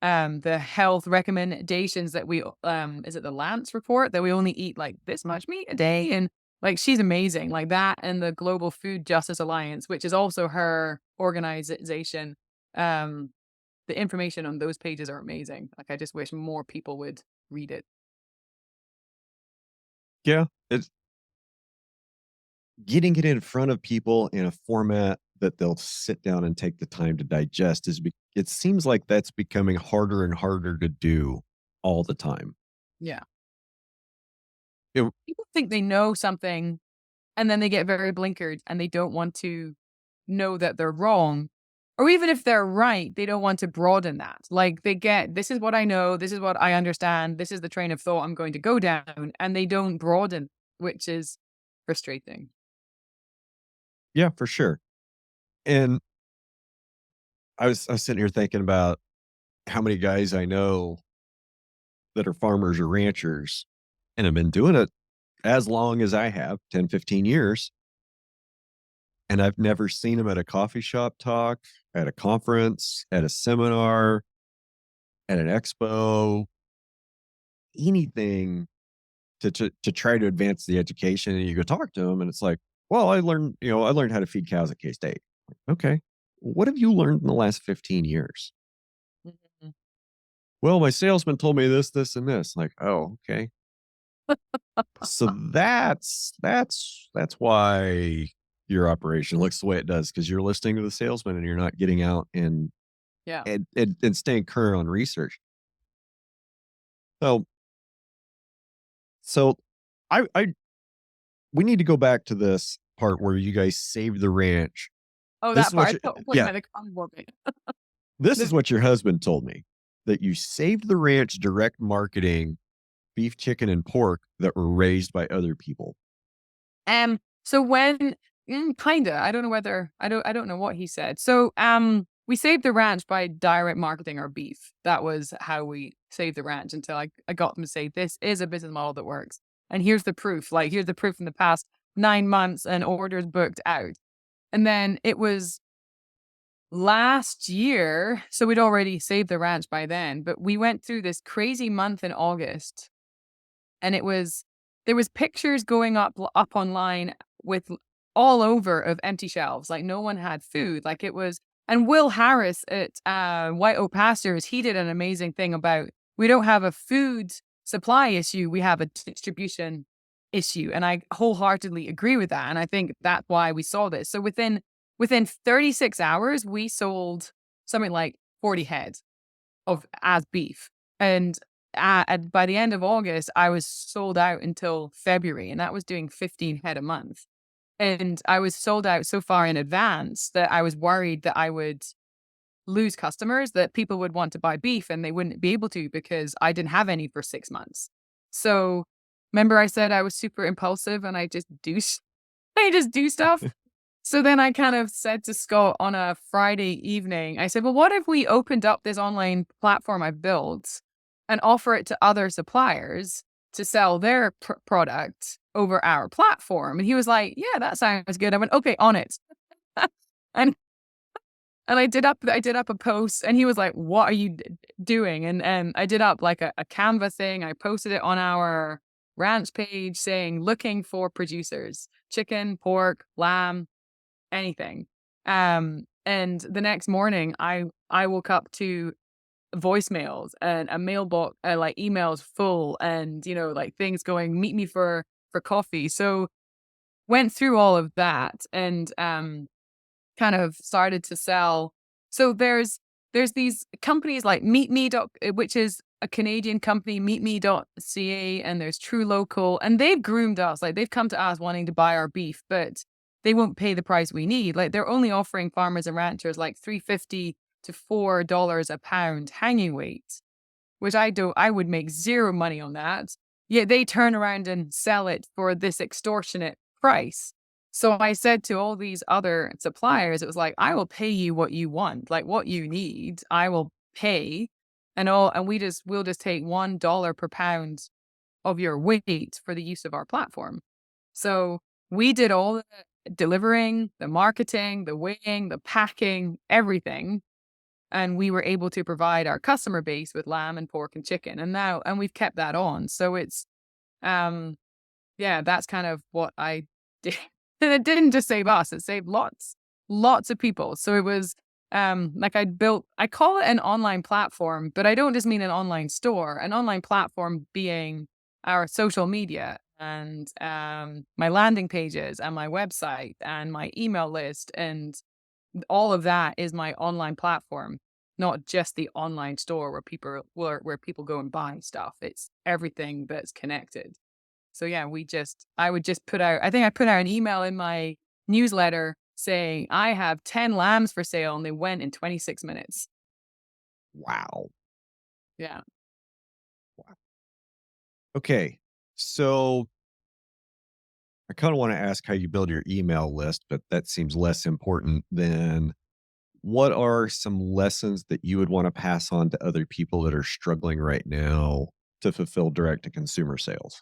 B: the health recommendations that we is it the Lance report that we only eat like this much meat a day? And like she's amazing. Like that and the Global Food Justice Alliance, which is also her organization. Um, the information on those pages are amazing. Like I just wish more people would read it.
A: Yeah, it's getting it in front of people in a format that they'll sit down and take the time to digest it seems like that's becoming harder and harder to do all the time.
B: Yeah.
A: You know,
B: People think they know something and then they get very blinkered and they don't want to know that they're wrong. Or even if they're right, they don't want to broaden that. Like they get, this is what I know, this is what I understand, this is the train of thought I'm going to go down, and they don't broaden, which is frustrating.
A: yeah, for sure. And I was sitting here thinking about how many guys I know that are farmers or ranchers and have been doing it as long as I have, 10, 15 years. And I've never seen them at a coffee shop talk, at a conference, at a seminar, at an expo, anything to try to advance the education. And you go talk to them, and it's like, well, I learned how to feed cows at K State. Okay. What have you learned in the last 15 years?
B: Mhm.
A: Well, my salesman told me this, this, and this. Like, oh, okay. So that's why your operation looks the way it does, because you're listening to the salesman and you're not getting out and
B: Yeah.
A: and staying current on research. So so I we need to go back to this part where you guys saved the ranch.
B: Oh,
A: This
B: that
A: is what
B: part.
A: you
B: I thought what
A: yeah,
B: about the carnivore bit?
A: this is
B: The
A: what your husband told me, that you saved the ranch direct marketing beef, chicken, and pork that were raised by other people.
B: So when kinda, I don't know whether I don't know what he said. So, we saved the ranch by direct marketing our beef. That was how we saved the ranch until I got them to say, "This is a business model that works, and here's the proof. Like, here's the proof in the past 9 months and orders booked out." And then it was last year, so we'd already saved the ranch by then, but we went through this crazy month in August, and it was there was pictures going up online with all over of empty shelves, like no one had food, like it was. And Will Harris at White Oak Pastures, he did an amazing thing about, we don't have a food supply issue, we have a distribution issue, and I wholeheartedly agree with that, and I think that's why we saw this. So within 36 hours we sold something like 40 head of as beef. And by the end of August, I was sold out until February, and that was doing 15 head a month. And I was sold out so far in advance that I was worried that I would lose customers, that people would want to buy beef and they wouldn't be able to because I didn't have any for 6 months. So remember I said I was super impulsive and I just do stuff. So then I kind of said to Scott on a Friday evening, I said, well, what if we opened up this online platform I've built and offer it to other suppliers to sell their product over our platform? And he was like, yeah, that sounds good. I went, okay, on it. and and I did up a post, and he was like, what are you doing? And I did up like a Canva thing. I posted it on our ranch page saying, looking for producers, chicken, pork, lamb, anything. And the next morning, I woke up to voicemails and a mailbox, like emails full, and like things going, meet me for coffee. So went through all of that, and kind of started to sell. So there's these companies like Meet Me, which is a Canadian company, meetme.ca, and there's True Local, and they've groomed us. Like they've come to us wanting to buy our beef, but they won't pay the price we need. Like they're only offering farmers and ranchers like $3.50 to $4 a pound hanging weight, which I would make zero money on that. Yet they turn around and sell it for this extortionate price. So I said to all these other suppliers, it was like, I will pay you what you want, like what you need, I will pay. And we'll just take $1 per pound of your weight for the use of our platform. So we did all the delivering, the marketing, the weighing, the packing, everything. And we were able to provide our customer base with lamb and pork and chicken. And we've kept that on. So it's, um, yeah, that's kind of what I did. And it didn't just save us, it saved lots of people. So it was, like I call it an online platform, but I don't just mean an online store, an online platform being our social media and, my landing pages and my website and my email list, and all of that is my online platform, not just the online store where people go and buy stuff. It's everything that's connected. So yeah, I would just put out, I think I put out an email in my newsletter saying, I have 10 lambs for sale, and they went in 26 minutes.
A: Wow.
B: Yeah.
A: Wow. Okay. So I kind of want to ask how you build your email list, but that seems less important than what are some lessons that you would want to pass on to other people that are struggling right now to fulfill direct to consumer sales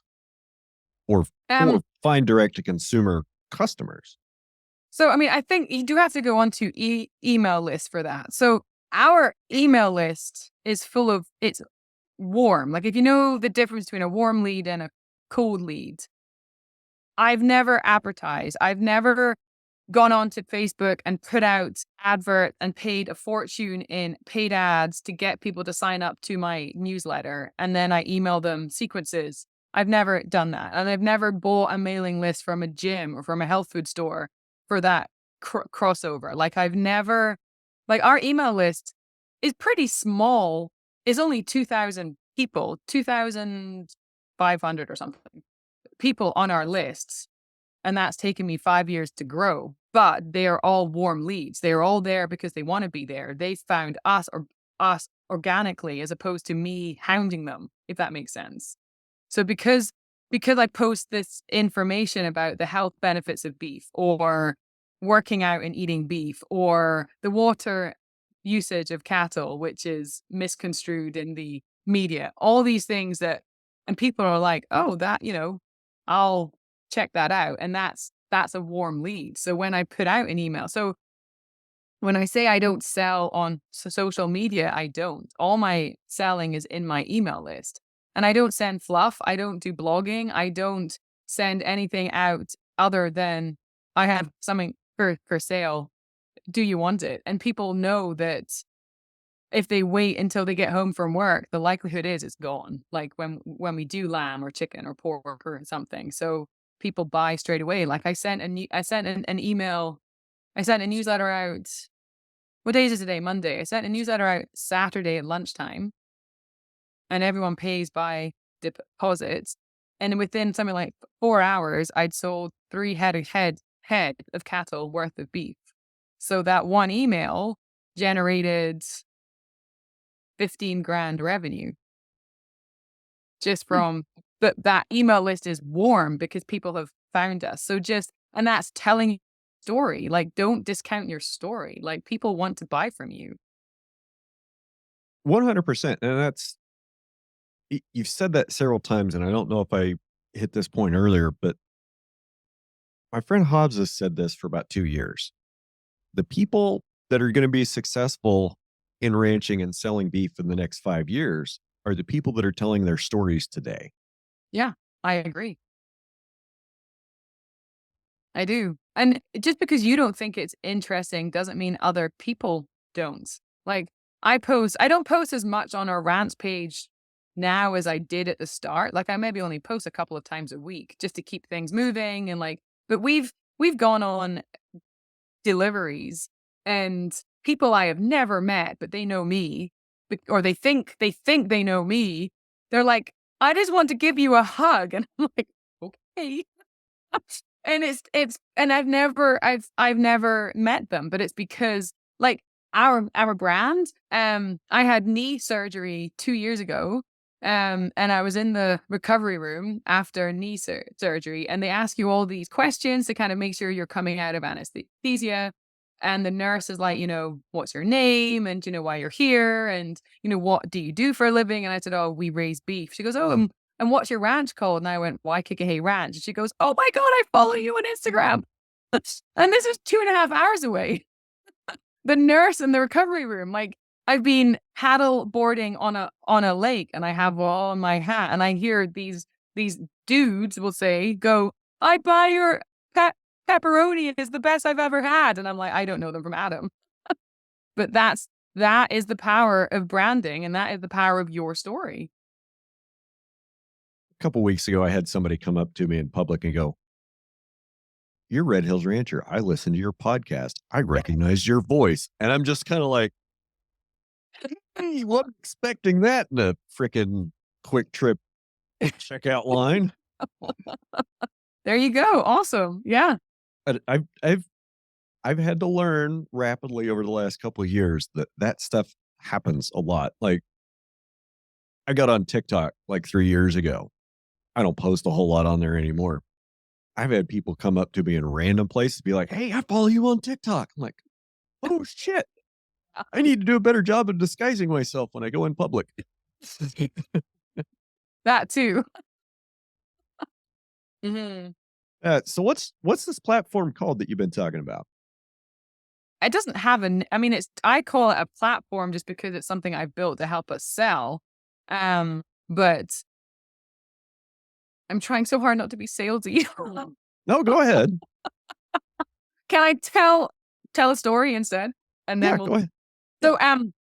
A: or
B: Um,
A: find direct to consumer customers?
B: so I mean, I think you do have to go onto email list for that. So our email list is it's warm. Like if you know the difference between a warm lead and a cold lead, I've never advertised. I've never gone on to Facebook and put out advert and paid a fortune in paid ads to get people to sign up to my newsletter. And then I email them sequences. I've never done that. And I've never bought a mailing list from a gym or from a health food store for that crossover. Like I've never, like our email list is pretty small. It's only 2,000 people, 2,500 or something people on our lists, and that's taken me 5 years to grow. But they are all warm leads. They are all there because they want to be there. They found us organically as opposed to me hounding them, if that makes sense. So because I post this information about the health benefits of beef or working out and eating beef or the water usage of cattle, which is misconstrued in the media, all these things that, and people are like, oh, that, I'll check that out. And that's a warm lead. So when I put out an email, so when I say I don't sell on social media, I don't. All my selling is in my email list. And I don't send fluff. I don't do blogging. I don't send anything out other than I have something for sale. Do you want it? And people know that if they wait until they get home from work, the likelihood is it's gone. Like when we do lamb or chicken or pork or something. So people buy straight away. Like I sent an email, I sent a newsletter out. What day is it today? Monday. I sent a newsletter out Saturday at lunchtime, and everyone pays by deposits. And within something like 4 hours, I'd sold 3 head of cattle worth of beef. So that one email generated 15 grand revenue just
A: Hmm.
B: from, but that email list is warm because people have found us. So and that's telling story. Like, don't discount your story. Like, people want to buy from you.
A: 100%. And you've said that several times. And I don't know if I hit this point earlier, but my friend Hobbs has said this for about 2 years. The people that are going to be successful in ranching and selling beef in the next 5 years are the people that are telling their stories today.
B: Yeah, I agree. I do. And just because you don't think it's interesting doesn't mean other people don't. Like, I don't post as much on our rants page now as I did at the start. Like, I maybe only post a couple of times a week just to keep things moving and like, but we've gone on deliveries and people I have never met, but they know me, or they think they know me. They're like, I just want to give you a hug, and I'm like, okay. And and I've never met them, but it's because like our brand, I had knee surgery 2 years ago, and I was in the recovery room after knee surgery, and they ask you all these questions to kind of make sure you're coming out of anesthesia. And the nurse is like, "What's your name? And why you're here? And what do you do for a living?" And I said, "Oh, we raise beef." She goes, "Oh, and what's your ranch called?" And I went, "YKK Ranch." And she goes, "Oh my God, I follow you on Instagram." And this is 2.5 hours away. The nurse in the recovery room, like, I've been paddle boarding on a lake, and I have all in my hat, and I hear these dudes will say, go, "I buy your pepperoni, it is the best I've ever had." And I'm like, "I don't know them from Adam." But that is the power of branding, and that is the power of your story.
A: A couple weeks ago, I had somebody come up to me in public and go, "You're Red Hills Rancher. I listened to your podcast. I recognize your voice." And I'm just kind of like, "Hey, wasn't expecting that in a freaking quick trip checkout line."
B: There you go. Awesome. Yeah.
A: But I've had to learn rapidly over the last couple of years that that stuff happens a lot. Like, I got on TikTok like 3 years ago. I don't post a whole lot on there anymore. I've had people come up to me in random places, be like, "Hey, I follow you on TikTok." I'm like, "Oh shit. I need to do a better job of disguising myself when I go in public."
B: That too. Mhm.
A: So what's this platform called that you've been talking about?
B: It doesn't have I mean, I call it a platform just because it's something I built to help us sell. But I'm trying so hard not to be salesy.
A: No, go ahead.
B: Can I tell a story instead? And then
A: Yeah,
B: we'll
A: go ahead. Yeah.
B: so,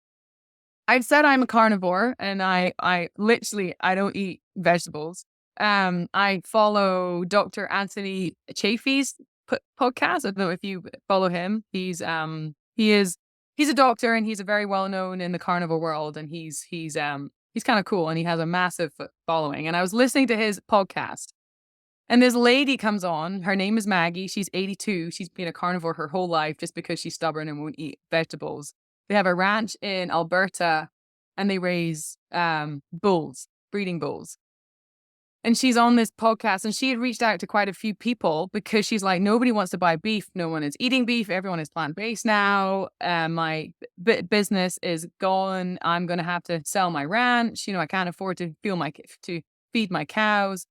B: I've said I'm a carnivore, and I literally I don't eat vegetables. I follow Dr. Anthony Chaffee's podcast. I don't know if you follow him. He's a doctor, and he's a very well known in the carnivore world, and he's kind of cool, and he has a massive following. And I was listening to his podcast, and this lady comes on. Her name is Maggie. She's 82. She's been a carnivore her whole life just because she's stubborn and won't eat vegetables. They have a ranch in Alberta, and they raise bulls, breeding bulls. And she's on this podcast, and she had reached out to quite a few people because she's like, nobody wants to buy beef. No one is eating beef. Everyone is plant based now. My business is gone. I'm going to have to sell my ranch. I can't afford to to feed my cows.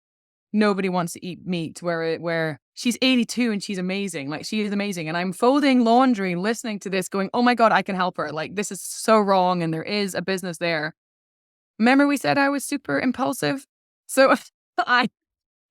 B: Nobody wants to eat meat, where she's 82 and she's amazing. Like, she is amazing. And I'm folding laundry, listening to this, going, "Oh my God, I can help her. Like, this is so wrong. And there is a business there." Remember we said I was super impulsive? So I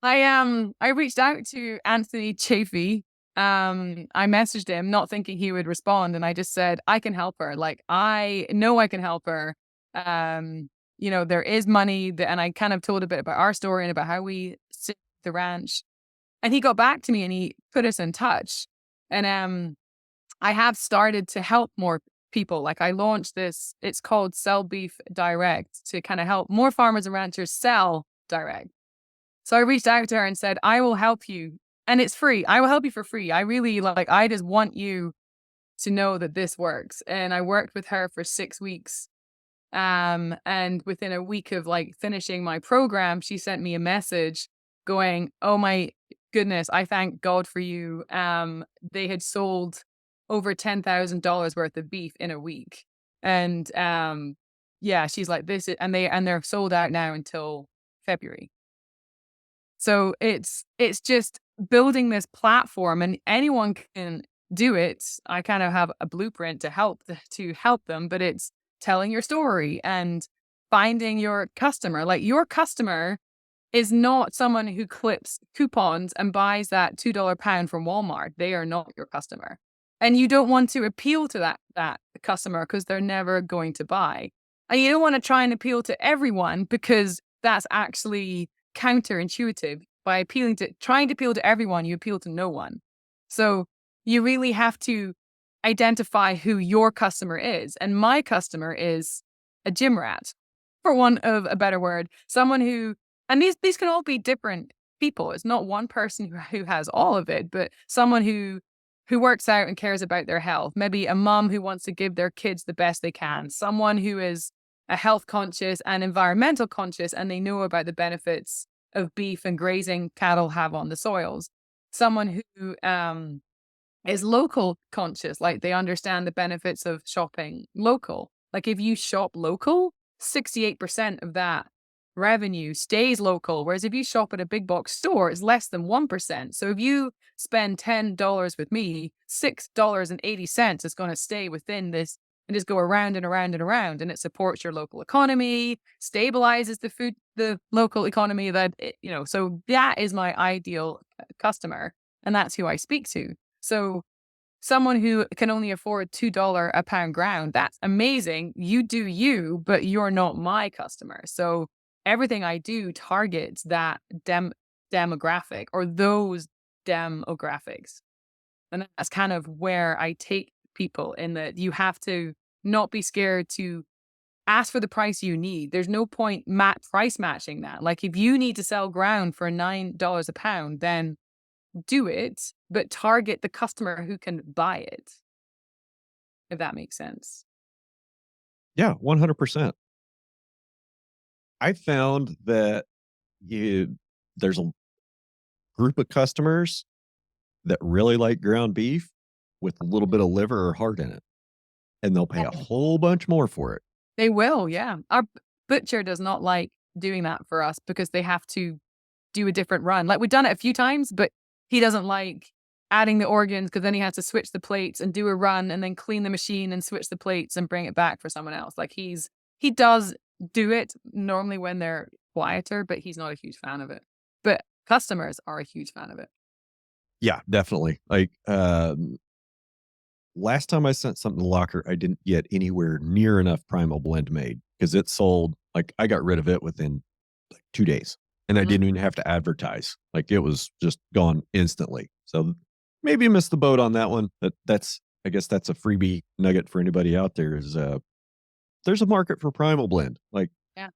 B: I reached out to Anthony Chaffee. I messaged him not thinking he would respond, and I just said, "I can help her. Like, I know I can help her. There is money," and I kind of told a bit about our story and about how we sit the ranch. And he got back to me, and he put us in touch. And I have started to help more people. Like, I launched this, it's called Sell Beef Direct, to kind of help more farmers and ranchers sell direct. So I reached out to her and said, "I will help you. And it's free. I will help you for free. I really I just want you to know that this works." And I worked with her for 6 weeks. And within a week of finishing my program, she sent me a message going, "Oh my goodness, I thank God for you." They had sold over $10,000 worth of beef in a week. And yeah, she's like, they're sold out now until February. So it's just building this platform, and anyone can do it. I kind of have a blueprint to help them, but it's telling your story and finding your customer. Like, your customer is not someone who clips coupons and buys that $2 pound from Walmart. They are not your customer. And you don't want to appeal to that customer because they're never going to buy. And you don't want to try and appeal to everyone because that's actually counterintuitive. By trying to appeal to everyone, you appeal to no one. So you really have to identify who your customer is. And my customer is a gym rat, for want of a better word. Someone who, and these can all be different people. It's not one person who has all of it, but someone who who works out and cares about their health, maybe a mom who wants to give their kids the best they can, someone who is a health conscious and environmental conscious, and they know about the benefits of beef and grazing cattle have on the soils, someone who is local conscious, like they understand the benefits of shopping local. Like if you shop local, 68% of that revenue stays local. Whereas if you shop at a big box store, it's less than 1%. So if you spend $10 with me, $6.80 is going to stay within this and just go around and around and around. And it supports your local economy, stabilizes the local economy so that is my ideal customer. And that's who I speak to. So someone who can only afford $2 a pound ground, that's amazing. You do you, but you're not my customer. So everything I do targets that demographic or those demographics. And that's kind of where I take people in that you have to not be scared to ask for the price you need. There's no point price matching that. Like if you need to sell ground for $9 a pound, then do it, but target the customer who can buy it, if that makes sense.
A: Yeah, 100%. I found that you there's a group of customers that really like ground beef with a little bit of liver or heart in it, and they'll pay a
B: Yeah.
A: whole bunch more for it.
B: They will, yeah. Our butcher does not like doing that for us because they have to do a different run. Like we've done it a few times, but he doesn't like adding the organs because then he has to switch the plates and do a run and then clean the machine and switch the plates and bring it back for someone else. Like he does do it normally when they're quieter, but he's not a huge fan of it. But customers are a huge fan of it.
A: Yeah, definitely. Like, last time I sent something to Locker, I didn't get anywhere near enough Primal Blend made because it sold like, I got rid of it within, like, 2 days, and I didn't even have to advertise. Like, it was just gone instantly. So, maybe you missed the boat on that one, but that's I guess that's a freebie nugget for anybody out there is, there's a market for Primal Blend. Like,
B: Yeah.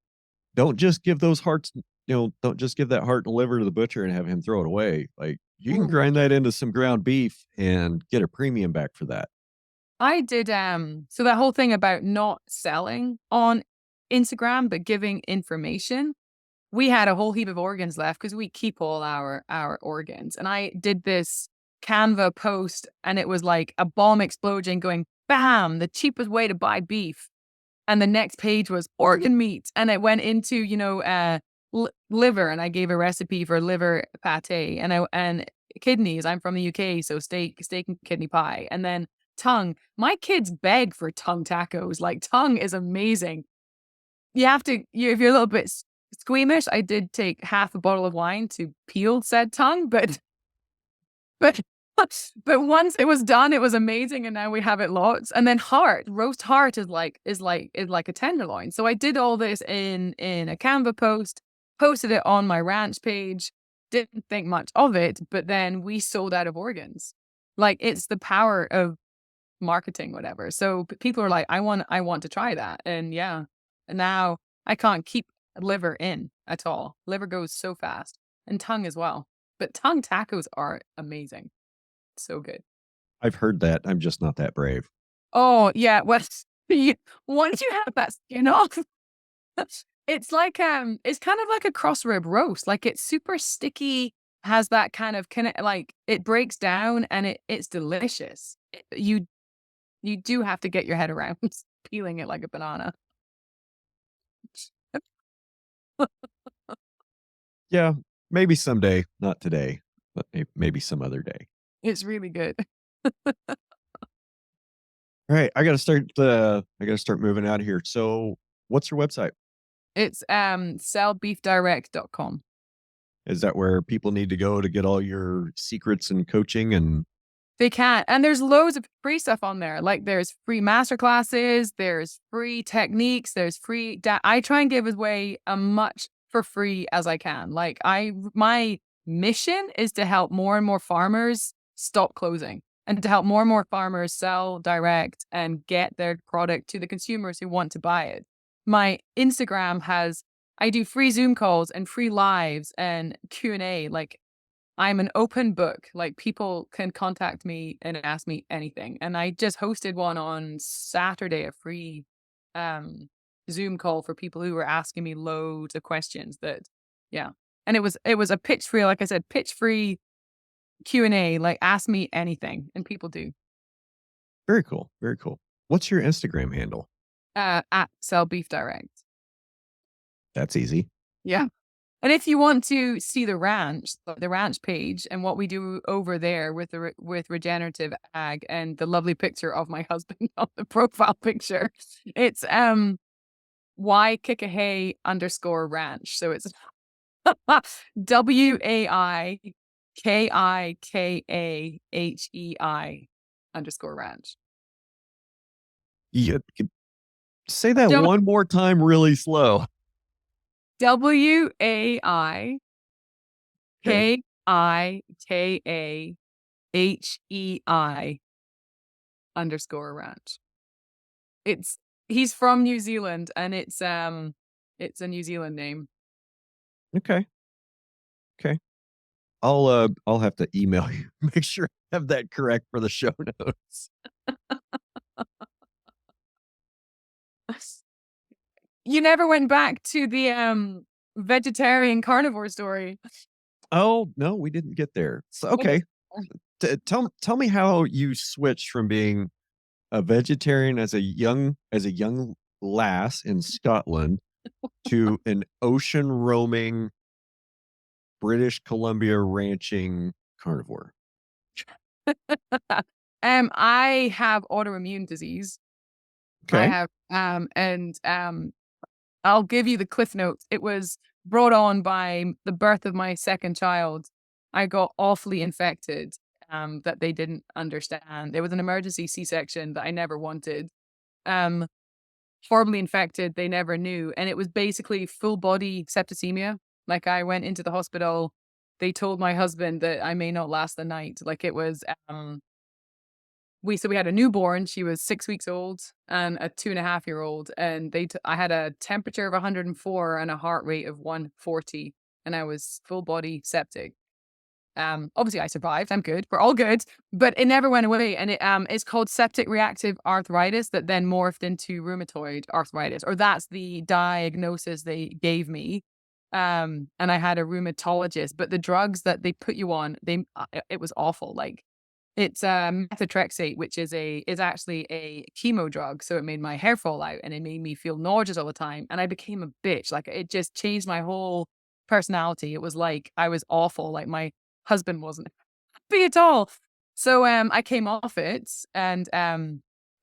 A: don't just give those hearts don't just give that heart and liver to the butcher and have him throw it away. Like, you can
B: Ooh.
A: grind that into some ground beef and get a premium back for that.
B: I did so that whole thing about not selling on Instagram but giving information. We had a whole heap of organs left because we keep all our organs. And I did this Canva post and it was like a bomb explosion going bam, the cheapest way to buy beef. And the next page was organ meat. And it went into, liver. And I gave a recipe for liver pate and kidneys. I'm from the UK, so steak and kidney pie. And then tongue. My kids beg for tongue tacos. Like tongue is amazing. If you're a little bit squeamish, I did take half a bottle of wine to peel said tongue, but but once it was done, it was amazing, and now we have it lots. And then roast heart is like a tenderloin. So I did all this in a Canva post, posted it on my ranch page, didn't think much of it, but then we sold out of organs. Like it's the power of marketing, whatever. So people are like, I want to try that. And yeah, and now I can't keep liver in at all. Liver goes so fast and tongue as well. But tongue tacos are amazing. So good.
A: I've heard that. I'm just not that brave.
B: Oh yeah. Well, once you have that skin off, it's kind of like a cross rib roast. Like it's super sticky, has that kind of like it breaks down and it's delicious. You do have to get your head around peeling it like a banana.
A: Yeah, maybe someday, not today, but maybe some other day.
B: It's really good.
A: All right, I gotta start moving out of here. So, what's your website?
B: It's, sellbeefdirect.com.
A: Is that where people need to go to get all your secrets and coaching and
B: They can, and there's loads of free stuff on there, like, there's free master classes, there's free techniques, there's free I try and give away as much for free as I can, like, my mission is to help more and more farmers stop closing, and to help more and more farmers sell direct and get their product to the consumers who want to buy it. My Instagram has I do free Zoom calls and free lives and Q&A, like, I'm an open book. Like people can contact me and ask me anything. And I just hosted one on Saturday, a free um Zoom call for people who were asking me loads of questions that yeah. And it was a pitch free, like I said, pitch free Q&A, like ask me anything and people do.
A: Very cool. Very cool. What's your Instagram handle?
B: At Sell Beef Direct.
A: That's easy.
B: Yeah. And if you want to see the ranch page and what we do over there with with Regenerative Ag and the lovely picture of my husband on the profile picture, it's @WaiKikahey_ranch. So it's WAIKIKAHEI_ranch.
A: You could say that
B: Don't
A: one more time really slow.
B: WAIKIKAHEI
A: Okay.
B: underscore ranch. It's he's from New Zealand and it's a New Zealand name.
A: Okay. Okay. I'll have to email you. Make sure I have that correct for the show notes.
B: You never went back to the vegetarian carnivore story.
A: Oh, no, we didn't get there. So,
B: Okay.
A: okay. Tell me how you switched from being a vegetarian as a young lass in Scotland to an ocean roaming British Columbia ranching carnivore.
B: I have autoimmune disease. I
A: Okay.
B: have and I'll give you the cliff notes. It was brought on by the birth of my second child. I got awfully infected, that they didn't understand. It was an emergency C-section that I never wanted. Um, Horribly infected, they never knew, and it was basically full body septicemia. Like, I went into the hospital, they told my husband that I may not last the night. Like, it was, we had a newborn, she was 6 weeks old, and a 2.5-year-old, and I had a temperature of 104 and a heart rate of 140, and I was full body septic. Obviously I survived, I'm good, we're all good, but it never went away, and it's called septic reactive arthritis that then morphed into rheumatoid arthritis, or that's the diagnosis they gave me. And I had a rheumatologist, but the drugs that they put you on, it was awful, like, it's, methotrexate, which is actually a chemo drug, so it made my hair fall out, and it made me feel nauseous all the time, and I became a bitch, like, it just changed my whole personality. It was like I was awful, like, my husband wasn't happy at all. So, I came off it and,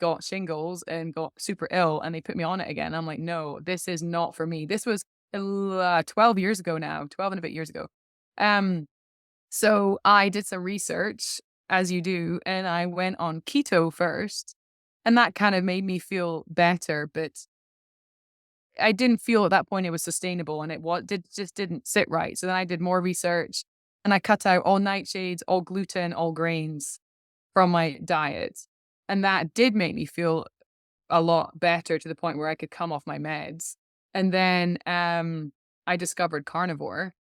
B: got shingles and got super ill, and they put me on it again. I'm like, "No, this is not for me." This was 12 years ago now, 12 and a bit years ago. Um so I did some research, as you do, and I went on keto first, and that kind of made me feel better, but I didn't feel at that point it was sustainable and it what did just didn't sit right. So then I did more research and I cut out all nightshades, all gluten, all grains from my diet. And that did make me feel a lot better to the point where I could come off my meds. And then I discovered carnivore,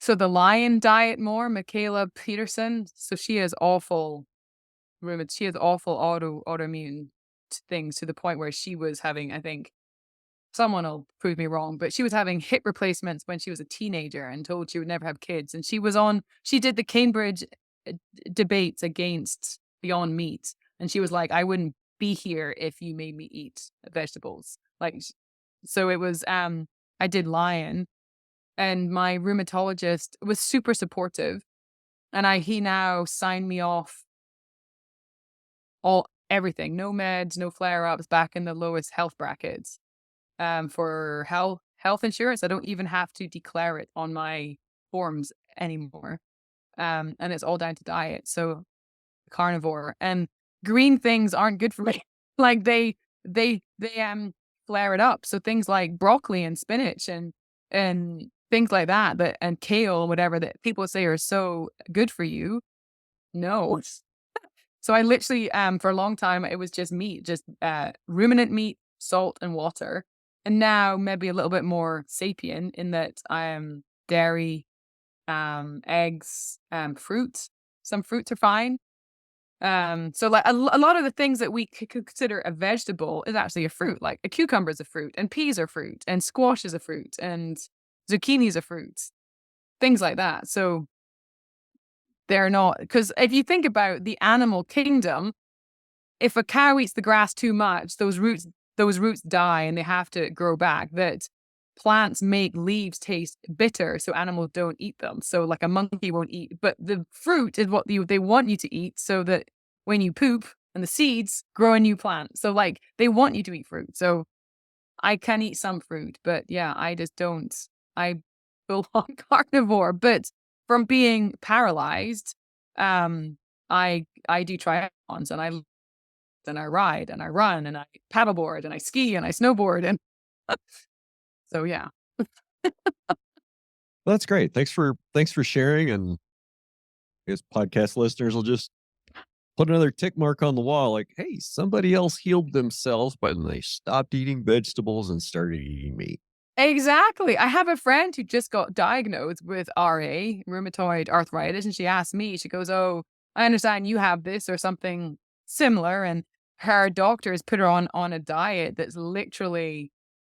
B: so the lion diet more, Michaela Peterson, so she has awful she has awful autoimmune things to the point where she was having, I think, someone will prove me wrong, but she was having hip replacements when she was a teenager and told she would never have kids. And she did the Cambridge debates against Beyond Meat. And she was like, I wouldn't be here if you made me eat vegetables. Like, so it was, I did lion and my rheumatologist was super supportive, and he now signed me off all everything, no meds, no flare-ups, back in the lowest health brackets, for health insurance. I don't even have to declare it on my forms anymore, and it's all down to diet, so carnivore, and green things aren't good for me. Like, they flare it up, so things like broccoli and spinach and things like that and kale, whatever, that people say are so good for you, no. So I literally, for a long time, it was just meat, just, ruminant meat, salt, and water, and now maybe a little bit more sapient in that I am dairy, eggs, fruit. Some fruits are fine. So like a lot of the things that we could consider a vegetable is actually a fruit. Like a cucumber is a fruit, and peas are fruit, and squash is a fruit, and zucchini is a fruit. Things like that. So they're not, because if you think about the animal kingdom, if a cow eats the grass too much, those roots die and they have to grow back. That plants make leaves taste bitter, so animals don't eat them. So like a monkey won't eat, but the fruit is what they want you to eat, so that when you poop and the seeds grow a new plant. So like they want you to eat fruit. So I can eat some fruit, but yeah, I just don't. I full on carnivore, but from being paralyzed, I do triathlons and I ride and I run and I paddleboard and I ski and I snowboard and so yeah.
A: Well, that's great. Thanks for sharing, and I guess podcast listeners will just put another tick mark on the wall like, hey, somebody else healed themselves when they stopped eating vegetables and started eating meat.
B: Exactly. I have a friend who just got diagnosed with RA, rheumatoid arthritis, and she asked me, she goes, "Oh, I understand you have this or something similar." And her doctor has put her on a diet that's literally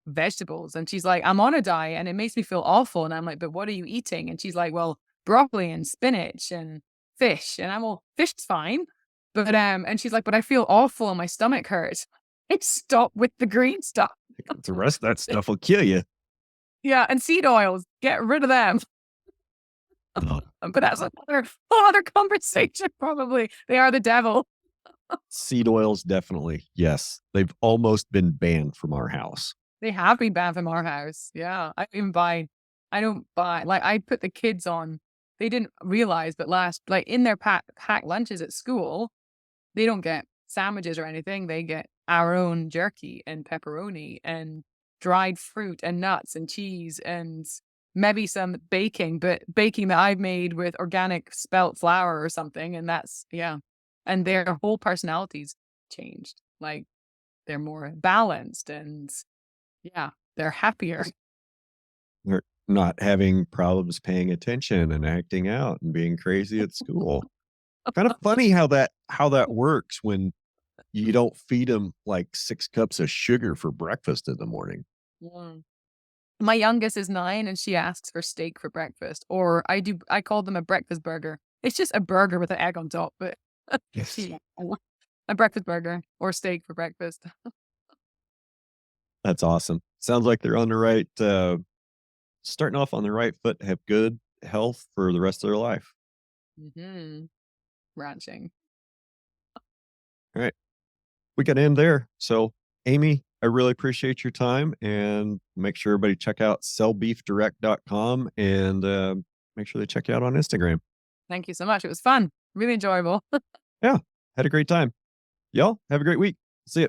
B: vegetables. And she's like, "I'm on a diet and it makes me feel awful." And I'm like, "But what are you eating?" And she's like, "Well, broccoli and spinach and fish." And I'm all, fish is fine. But and she's like, "But I feel awful and my stomach hurts." It stop with the green stuff.
A: The rest of that stuff will kill you.
B: Yeah, and seed oils, get rid of them.
A: Oh,
B: But that's another whole other conversation probably. They are the devil.
A: seed oils, definitely. Yes. They've almost been banned from our house.
B: They have been banned from our house. Yeah, I don't buy, like, I put the kids on, they didn't realize, but last, like, in their packed lunches at school, they don't get sandwiches or anything. They get our own jerky and pepperoni and dried fruit and nuts and cheese and maybe some baking, but baking that I've made with organic spelt flour or something. And that's, yeah. And their whole personalities changed. Like they're more balanced and yeah, they're happier.
A: They're not having problems paying attention and acting out and being crazy at school. Kind of funny how that works when you don't feed them like 6 cups of sugar for breakfast in the morning.
B: Mm. My youngest is 9 and she asks for steak for breakfast, or I call them a breakfast burger. It's just a burger with an egg on top, but
A: Yes.
B: she a breakfast burger or steak for breakfast.
A: That's awesome. Sounds like they're on the right, starting off on the right foot, have good health for the rest of their life.
B: Mhm. Ranching.
A: All right. We got to end there. So, Amy, I really appreciate your time, and make sure everybody check out sellbeefdirect.com, and make sure they check you out on Instagram.
B: Thank you so much. It was fun. Really enjoyable.
A: Yeah. Had a great time. Y'all have a great week. See ya.